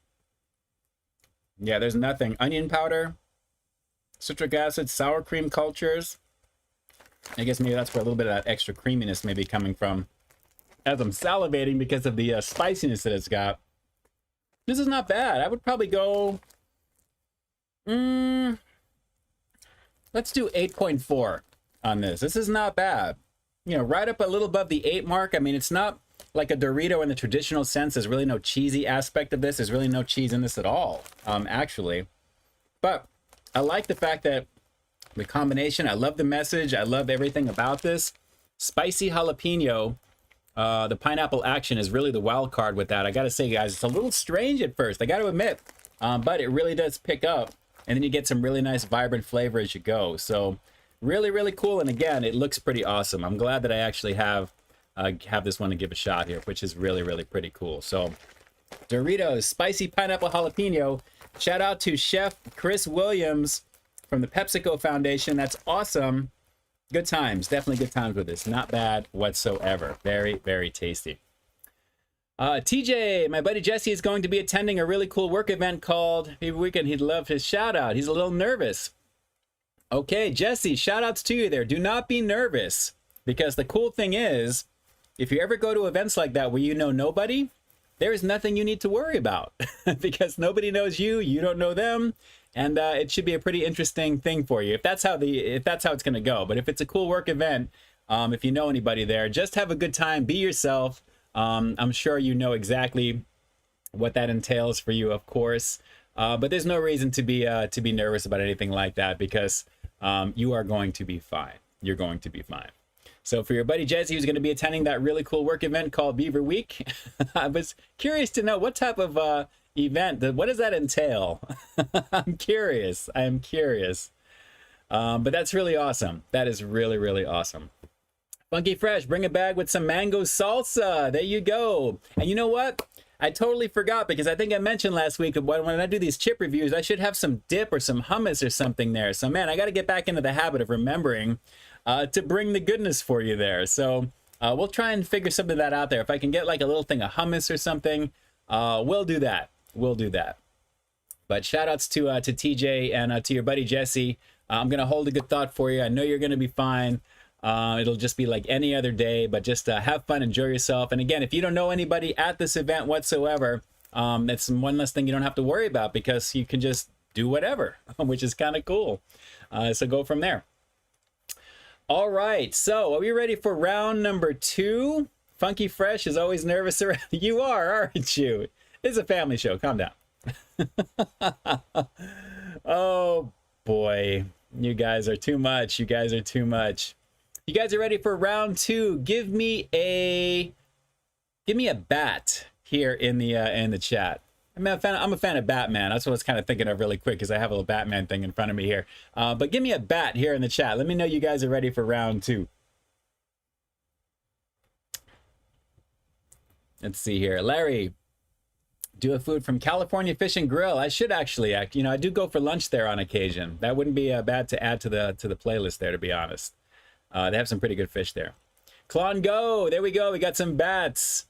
Yeah, there's nothing. Onion powder. Citric acid, sour cream cultures. I guess maybe that's where a little bit of that extra creaminess may be coming from as I'm salivating because of the spiciness that it's got. This is not bad. I would probably go... let's do 8.4 on this. This is not bad. You know, right up a little above the 8 mark. I mean, it's not like a Dorito in the traditional sense. There's really no cheesy aspect of this. There's really no cheese in this at all, actually. But I like the fact that the combination, I love the message. I love everything about this. Spicy jalapeno, the pineapple action is really the wild card with that. I gotta say, guys, it's a little strange at first, I gotta admit, but it really does pick up, and then you get some really nice vibrant flavor as you go. So really, really cool. And again, it looks pretty awesome. I'm glad that I actually have this one to give a shot here, which is really, really pretty cool. So Doritos spicy pineapple jalapeno. Shout out to Chef Chris Williams from the PepsiCo Foundation. That's awesome. Good times, definitely good times with this. Not bad whatsoever. Very, very tasty. TJ, my buddy Jesse, is going to be attending a really cool work event called Maybe Weekend. He'd love his shout out. He's a little nervous. Okay, Jesse, shout outs to you there. Do not be nervous, because the cool thing is, if you ever go to events like that where you know nobody, there is nothing you need to worry about because nobody knows you, you don't know them, and it should be a pretty interesting thing for you if that's how it's going to go. But if it's a cool work event, if you know anybody there, just have a good time, be yourself. I'm sure you know exactly what that entails for you, of course, but there's no reason to be nervous about anything like that, because you are going to be fine. You're going to be fine. So for your buddy Jesse, who's going to be attending that really cool work event called Beaver Week, I was curious to know what type of event, what does that entail? I'm curious. I am curious. But that's really awesome. That is really, really awesome. Funky Fresh, bring a bag with some mango salsa. There you go. And you know what? I totally forgot, because I think I mentioned last week when I do these chip reviews, I should have some dip or some hummus or something there. So man, I got to get back into the habit of remembering to bring the goodness for you there. So we'll try and figure something of that out there. If I can get like a little thing of hummus or something, we'll do that. We'll do that. But shout outs to TJ and to your buddy Jesse. I'm going to hold a good thought for you. I know you're going to be fine. It'll just be like any other day, but just have fun, enjoy yourself. And again, if you don't know anybody at this event whatsoever, that's one less thing you don't have to worry about, because you can just do whatever, which is kind of cool. So go from there. All right, so are we ready for round number 2? Funky Fresh is always nervous around. You are, aren't you? It's a family show. Calm down. Oh boy, you guys are too much. You guys are too much. You guys are ready for round 2. Give me a bat here in the chat. I'm a fan of Batman. That's what I was kind of thinking of really quick, because I have a little Batman thing in front of me here. But give me a bat here in the chat. Let me know you guys are ready for round 2. Let's see here. Larry, do a food from California Fish and Grill. I should actually act. You know, I do go for lunch there on occasion. That wouldn't be bad to add to the playlist there, to be honest. They have some pretty good fish there. Klon Go, there we go. We got some bats.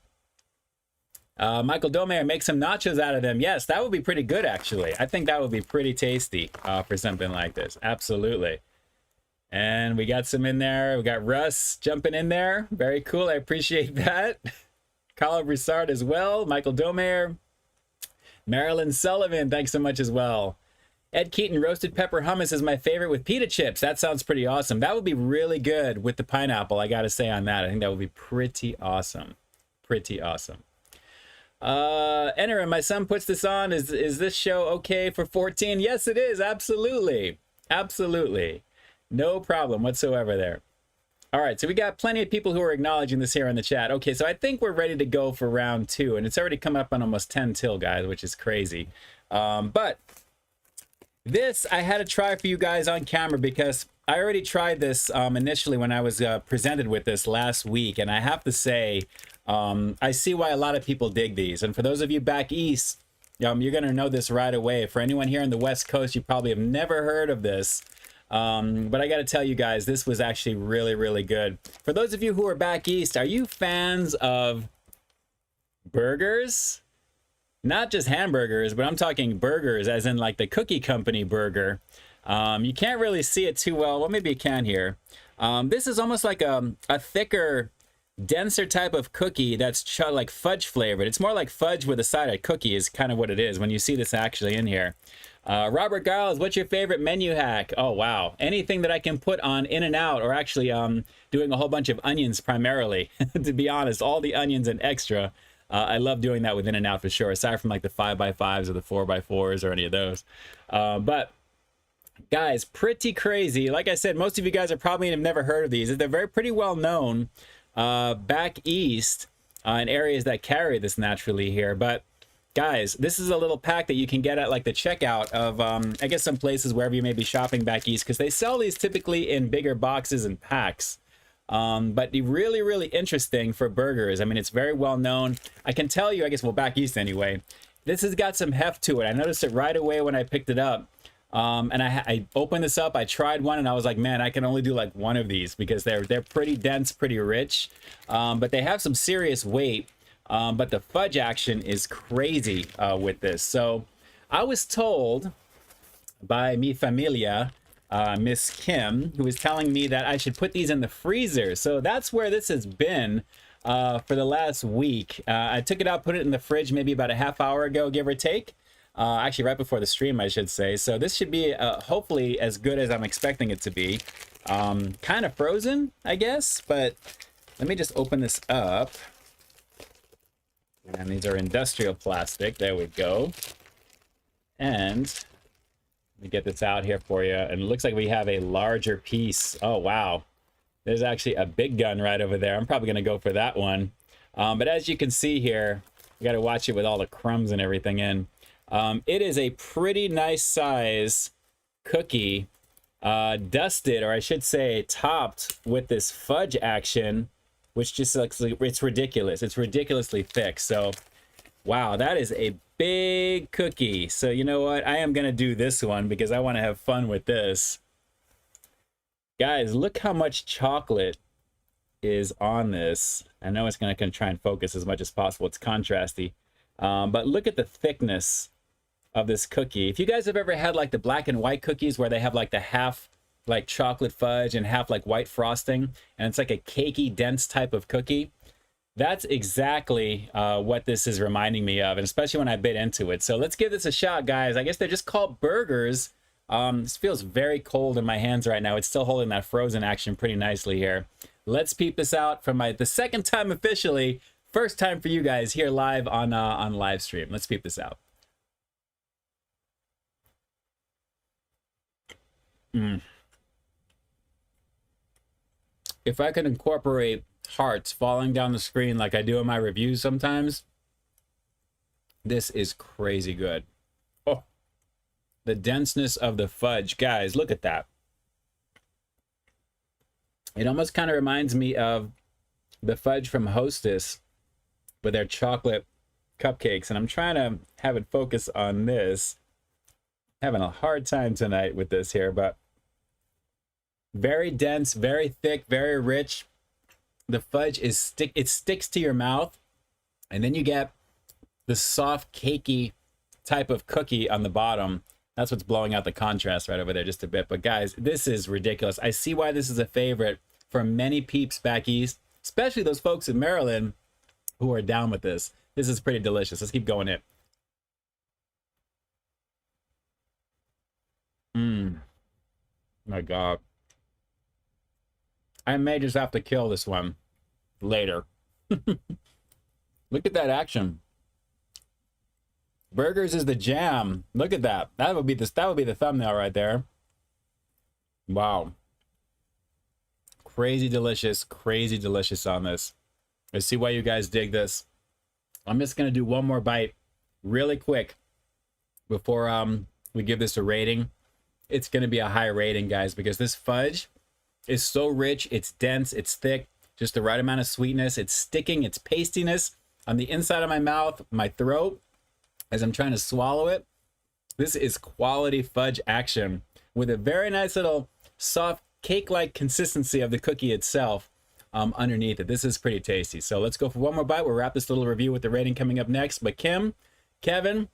Michael Domer, make some nachos out of them. Yes, that would be pretty good, actually. I think that would be pretty tasty for something like this. Absolutely. And we got some in there. We got Russ jumping in there. Very cool. I appreciate that. Carl Broussard as well. Michael Domer. Marilyn Sullivan, thanks so much as well. Ed Keaton, roasted pepper hummus is my favorite with pita chips. That sounds pretty awesome. That would be really good with the pineapple, I got to say on that. I think that would be pretty awesome. Pretty awesome. Enterin, my son puts this on. Is this show okay for 14? Yes, it is. Absolutely. Absolutely. No problem whatsoever there. All right, so we got plenty of people who are acknowledging this here in the chat. Okay, so I think we're ready to go for round 2, and it's already come up on almost 10 till, guys, which is crazy. But this I had to try for you guys on camera, because I already tried this initially when I was presented with this last week, and I have to say, I see why a lot of people dig these. And for those of you back east, you're going to know this right away. For anyone here on the West Coast, you probably have never heard of this. But I got to tell you guys, this was actually really, really good. For those of you who are back east, are you fans of burgers? Not just hamburgers, but I'm talking burgers as in like the Cookie Company burger. You can't really see it too well. Well, maybe you can here. This is almost like a thicker, denser type of cookie that's like fudge flavored. It's more like fudge with a side of cookie is kind of what it is when you see this actually in here. Robert Giles, what's your favorite menu hack? Oh, wow. Anything that I can put on In-N-Out, or actually doing a whole bunch of onions primarily. To be honest, all the onions and extra. I love doing that with In-N-Out for sure, aside from like the 5x5s or the 4x4s or any of those. But guys, pretty crazy. Like I said, most of you guys are probably have never heard of these. They're pretty well known back east in areas that carry this naturally here. But guys, this is a little pack that you can get at like the checkout of, I guess, some places wherever you may be shopping back east, because they sell these typically in bigger boxes and packs. But really, really interesting for burgers. I mean, it's very well known. I can tell you, I guess, well, back east anyway, this has got some heft to it. I noticed it right away when I picked it up. And I opened this up, I tried one, and I was like, man, I can only do like one of these because they're pretty dense, pretty rich. But they have some serious weight. But the fudge action is crazy with this. So I was told by mi familia, Miss Kim, who was telling me that I should put these in the freezer. So that's where this has been for the last week. I took it out, put it in the fridge maybe about a half hour ago, give or take. Actually, right before the stream, I should say. So this should be hopefully as good as I'm expecting it to be. Kind of frozen, I guess. But let me just open this up. And these are industrial plastic. There we go. And let me get this out here for you. And it looks like we have a larger piece. Oh, wow. There's actually a big gun right over there. I'm probably going to go for that one. But as you can see here, you got to watch it with all the crumbs and everything in. It is a pretty nice size cookie, dusted, or I should say topped with this fudge action, which just looks like it's ridiculous. It's ridiculously thick. So, wow, that is a big cookie. So, you know what? I am going to do this one because I want to have fun with this. Guys, look how much chocolate is on this. I know it's going to try and focus as much as possible. It's contrasty. But look at the thickness of this cookie. If you guys have ever had like the black and white cookies where they have like the half like chocolate fudge and half like white frosting, and it's like a cakey, dense type of cookie, that's exactly what this is reminding me of, and especially when I bit into it. So let's give this a shot, guys. I guess they're just called burgers. This feels very cold in my hands right now. It's still holding that frozen action pretty nicely here. Let's peep this out for the second time officially. First time for you guys here live on live stream. Let's peep this out. If I could incorporate hearts falling down the screen like I do in my reviews sometimes, this is crazy good. Oh, the denseness of the fudge. Guys, look at that. It almost kind of reminds me of the fudge from Hostess with their chocolate cupcakes. And I'm trying to have it focus on this. Having a hard time tonight with this here, but very dense, very thick, very rich. The fudge is it sticks to your mouth, and then you get the soft, cakey type of cookie on the bottom. That's what's blowing out the contrast right over there just a bit. But guys, this is ridiculous. I see why this is a favorite for many peeps back east, especially those folks in Maryland who are down with this. This is pretty delicious. Let's keep going it. My God. I may just have to kill this one later. Look at that action. Burgers is the jam. Look at that. That would be the thumbnail right there. Wow. Crazy delicious on this. I see why you guys dig this. I'm just gonna do one more bite really quick before we give this a rating. It's gonna be a high rating, guys, because this fudge is so rich, it's dense, it's thick, just the right amount of sweetness. It's sticking, it's pastiness on the inside of my mouth, my throat, as I'm trying to swallow it. This is quality fudge action with a very nice little soft cake-like consistency of the cookie itself underneath it. This is pretty tasty. So let's go for one more bite. We'll wrap this little review with the rating coming up next. But Kim, Kevin,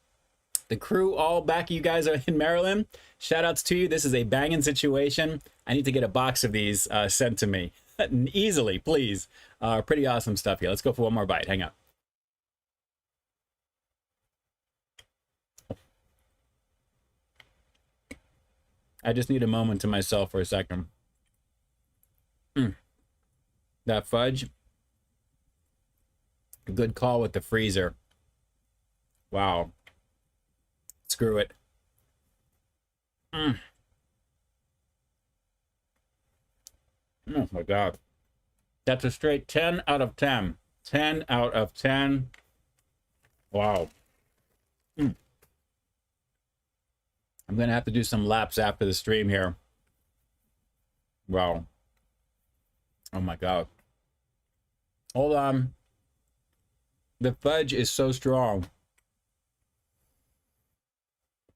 the crew, all back, you guys are in Maryland. Shout outs to you. This is a banging situation. I need to get a box of these sent to me easily, please. Pretty awesome stuff here. Let's go for one more bite. Hang on. I just need a moment to myself for a second. That fudge. A good call with the freezer. Wow. Screw it. Oh my God. That's a straight 10 out of 10. 10 out of 10. Wow. I'm going to have to do some laps after the stream here. Wow. Oh my God. Hold on. The fudge is so strong.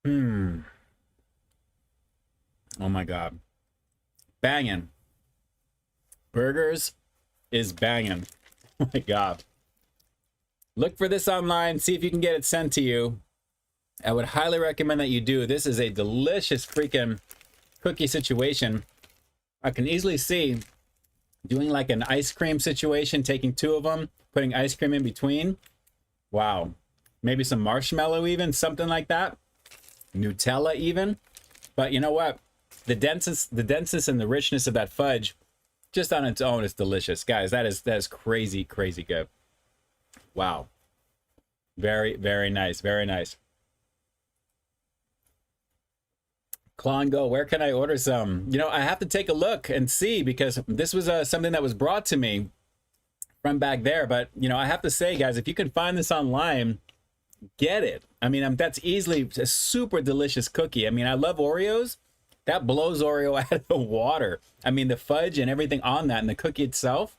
Oh my God. Banging. Burgers is banging. Oh my God. Look for this online. See if you can get it sent to you. I would highly recommend that you do. This is a delicious freaking cookie situation. I can easily see doing like an ice cream situation, taking two of them, putting ice cream in between. Wow. Maybe some marshmallow even, something like that. Nutella even. But you know what? The denseness and the richness of that fudge, just on its own, is delicious. Guys, that is crazy, crazy good. Wow. Very, very nice. Very nice. Klongo, where can I order some? You know, I have to take a look and see, because this was something that was brought to me from back there. But, you know, I have to say, guys, if you can find this online, get it. I mean, that's easily a super delicious cookie. I mean, I love Oreos. That blows Oreo out of the water. I mean, the fudge and everything on that and the cookie itself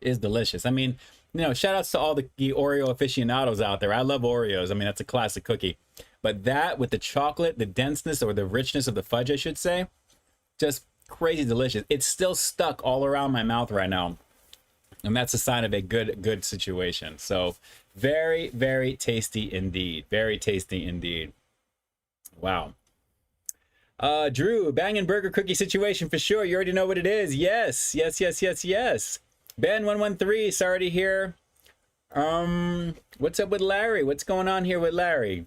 is delicious. I mean, you know, shout outs to all the Oreo aficionados out there. I love Oreos. I mean, that's a classic cookie. But that with the chocolate, the denseness or the richness of the fudge, I should say, just crazy delicious. It's still stuck all around my mouth right now. And that's a sign of a good situation. So very, very tasty indeed. Very tasty indeed. Wow. Drew, banging burger cookie situation for sure. You already know what it is. Yes, yes, yes, yes, yes. Ben113, sorry to hear. What's up with Larry? What's going on here with Larry?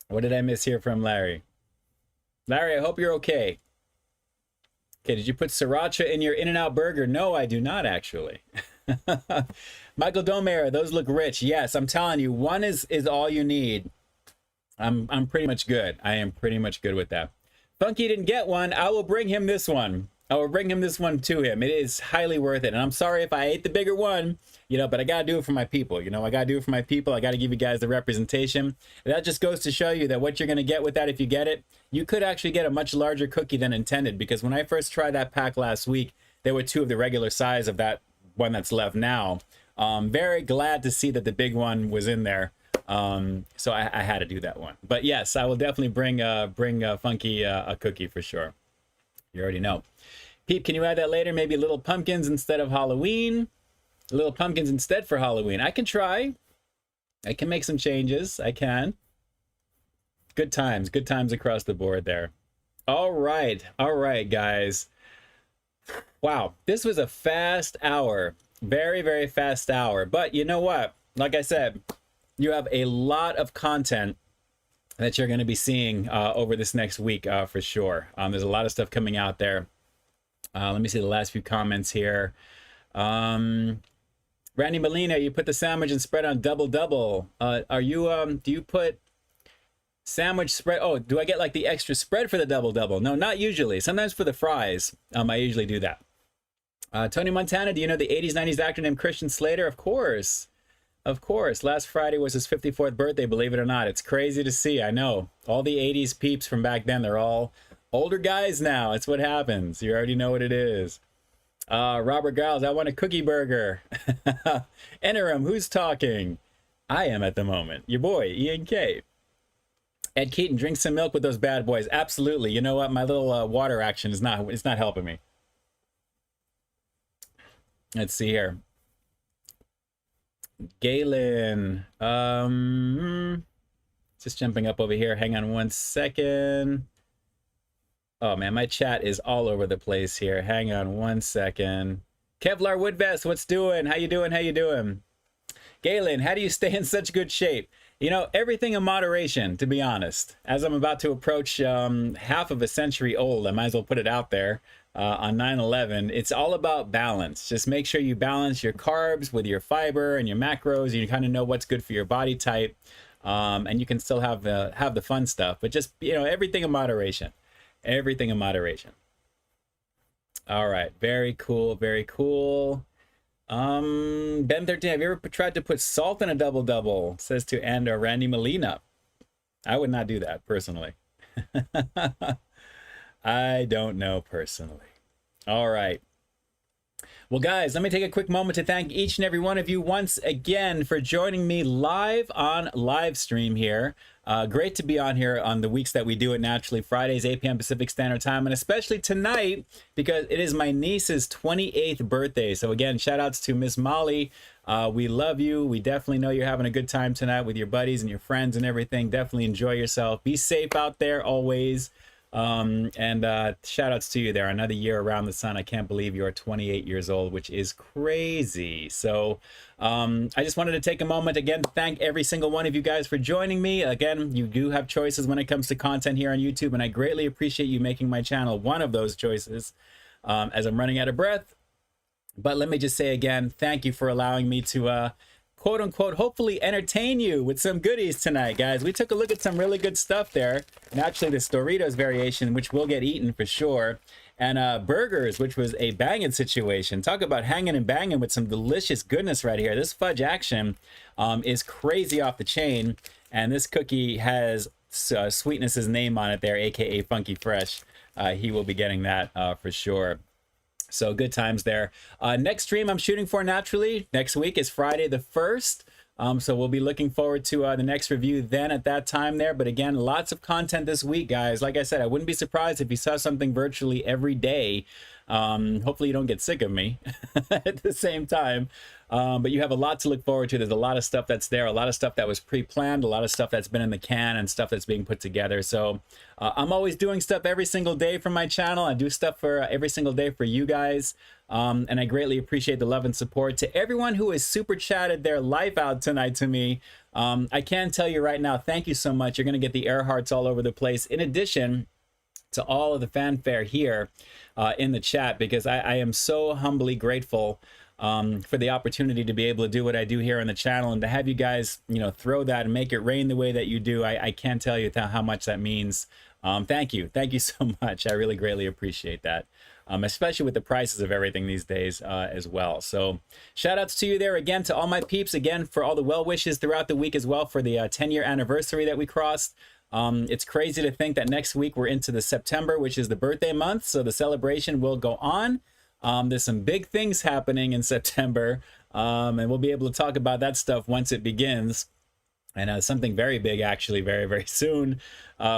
What did I miss here from Larry? Larry, I hope you're okay. Okay, did you put sriracha in your In-N-Out burger? No, I do not actually. Michael Domer, those look rich. Yes, I'm telling you, one is all you need. I'm pretty much good. I am pretty much good with that. Funky didn't get one. I will bring him this one. I will bring him this one to him. It is highly worth it. And I'm sorry if I ate the bigger one, you know, but I got to do it for my people. You know, I got to do it for my people. I got to give you guys the representation. And that just goes to show you that what you're going to get with that, if you get it, you could actually get a much larger cookie than intended. Because when I first tried that pack last week, there were two of the regular size of that one that's left now. Very glad to see that the big one was in there. So I had to do that one. But yes, I will definitely bring Funky a cookie for sure. You already know. Peep, can you add that later? Maybe little pumpkins instead of Halloween. Little pumpkins instead for Halloween. I can try. I can make some changes. I can. Good times across the board there. All right, guys. Wow, this was a fast hour. Very, very fast hour. But you know what? Like I said, you have a lot of content that you're going to be seeing over this next week for sure. There's a lot of stuff coming out there. Let me see the last few comments here. Randy Molina, you put the sandwich and spread on double. Are you do you put sandwich spread? Oh, do I get like the extra spread for the double? No, not usually. Sometimes for the fries, I usually do that. Tony Montana, do you know the 80s 90s actor named Christian Slater? Of course. Last Friday was his 54th birthday, believe it or not. It's crazy to see, I know. All the 80s peeps from back then, they're all older guys now. It's what happens. You already know what it is. Robert Giles, I want a cookie burger. Interim, who's talking? I am at the moment. Your boy, Ian K. Ed Keaton, drink some milk with those bad boys. Absolutely. You know what? My little water action is not helping me. Let's see here. Galen, just jumping up over here. Hang on one second. Oh man, my chat is all over the place here. Hang on one second. Kevlar Woodvest, what's doing? How you doing? Galen, how do you stay in such good shape? You know, everything in moderation, to be honest. As I'm about to approach half of a century old, I might as well put it out there on 9/11. It's all about balance. Just make sure you balance your carbs with your fiber and your macros. You kind of know what's good for your body type, and you can still have the fun stuff. But just, you know, everything in moderation. Everything in moderation. All right, very cool, very cool. Ben 13, have you ever tried to put salt in a double double? Says to end Randy Molina. I would not do that personally. I don't know personally. All right. Well, guys, let me take a quick moment to thank each and every one of you once again for joining me live on live stream here. Great to be on here on the weeks that we do it naturally, Fridays, 8 p.m. Pacific Standard Time, and especially tonight because it is my niece's 28th birthday. So again, shout outs to Miss Molly. We love you. We definitely know you're having a good time tonight with your buddies and your friends and everything. Definitely enjoy yourself. Be safe out there always. Shout outs to you there. Another year around the sun. I can't believe you're 28 years old, which is crazy. So I just wanted to take a moment again to thank every single one of you guys for joining me. Again, you do have choices when it comes to content here on YouTube, and I greatly appreciate you making my channel one of those choices as I'm running out of breath. But let me just say again, thank you for allowing me to quote unquote, hopefully entertain you with some goodies tonight, guys. We took a look at some really good stuff there. Naturally, this Doritos variation, which will get eaten for sure. And burgers, which was a banging situation. Talk about hanging and banging with some delicious goodness right here. This fudge action is crazy off the chain. And this cookie has Sweetness's name on it there, aka Funky Fresh. He will be getting that for sure. So good times there. Next stream I'm shooting for naturally next week is Friday the 1st. So we'll be looking forward to the next review then at that time there. But again, lots of content this week, guys. Like I said, I wouldn't be surprised if you saw something virtually every day. Hopefully you don't get sick of me at the same time. But you have a lot to look forward to. There's a lot of stuff that's there, a lot of stuff that was pre-planned, a lot of stuff that's been in the can, and stuff that's being put together. So I'm always doing stuff every single day for my channel. I do stuff for every single day for you guys. And I greatly appreciate the love and support. To everyone who has super chatted their life out tonight to me, I can tell you right now, thank you so much. You're going to get the air hearts all over the place. In addition to all of the fanfare here in the chat, because I am so humbly grateful for the opportunity to be able to do what I do here on the channel, and to have you guys, you know, throw that and make it rain the way that you do. I can't tell you how much that means. Thank you so much. I really greatly appreciate that, especially with the prices of everything these days as well. So shout outs to you there again, to all my peeps, again for all the well wishes throughout the week as well for the 10-year anniversary that we crossed. It's crazy to think that next week we're into the September, which is the birthday month, so the celebration will go on. There's some big things happening in September, and we'll be able to talk about that stuff once it begins. And something very big, actually, very, very soon,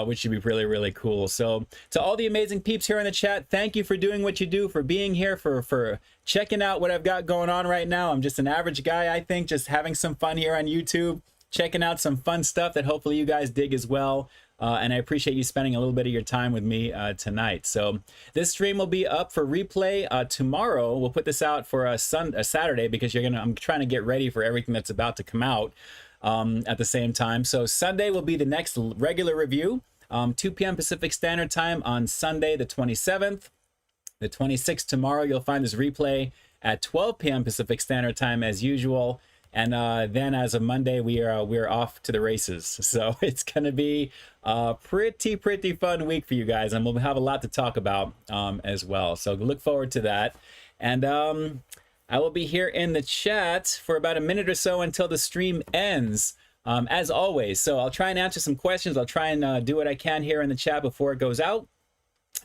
which should be really, really cool. So to all the amazing peeps here in the chat, thank you for doing what you do, for being here, for checking out what I've got going on right now. I'm just an average guy, I think, just having some fun here on YouTube, checking out some fun stuff that hopefully you guys dig as well. And I appreciate you spending a little bit of your time with me tonight. So this stream will be up for replay tomorrow. We'll put this out for a Saturday because I'm trying to get ready for everything that's about to come out at the same time. So Sunday will be the next regular review, 2 p.m. Pacific Standard Time on Sunday the 27th. The 26th tomorrow, you'll find this replay at 12 p.m. Pacific Standard Time as usual. And then as of Monday, we're off to the races. So it's going to be a pretty fun week for you guys. And we'll have a lot to talk about as well. So look forward to that. And I will be here in the chat for about a minute or so until the stream ends, as always. So I'll try and answer some questions. I'll try and do what I can here in the chat before it goes out.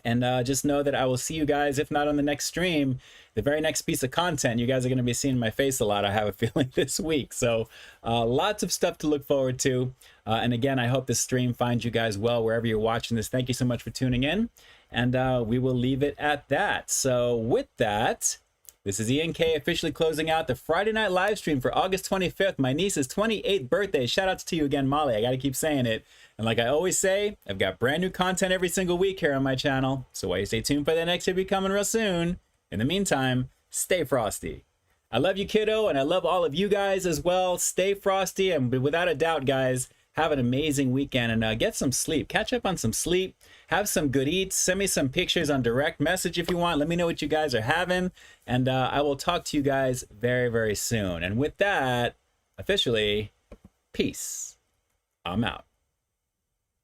And just know that I will see you guys, if not on the next stream, the very next piece of content. You guys are going to be seeing my face a lot, I have a feeling, this week. So lots of stuff to look forward to. And again, I hope this stream finds you guys well wherever you're watching this. Thank you so much for tuning in. And we will leave it at that. So with that, this is Ian K officially closing out the Friday night live stream for August 25th, my niece's 28th birthday. Shout outs to you again, Molly. I got to keep saying it. And like I always say, I've got brand new content every single week here on my channel. So why you stay tuned for the next video coming real soon. In the meantime, stay frosty. I love you, kiddo, and I love all of you guys as well. Stay frosty, and without a doubt, guys, have an amazing weekend and get some sleep. Catch up on some sleep. Have some good eats. Send me some pictures on direct message if you want. Let me know what you guys are having, and I will talk to you guys very, very soon. And with that, officially, peace. I'm out.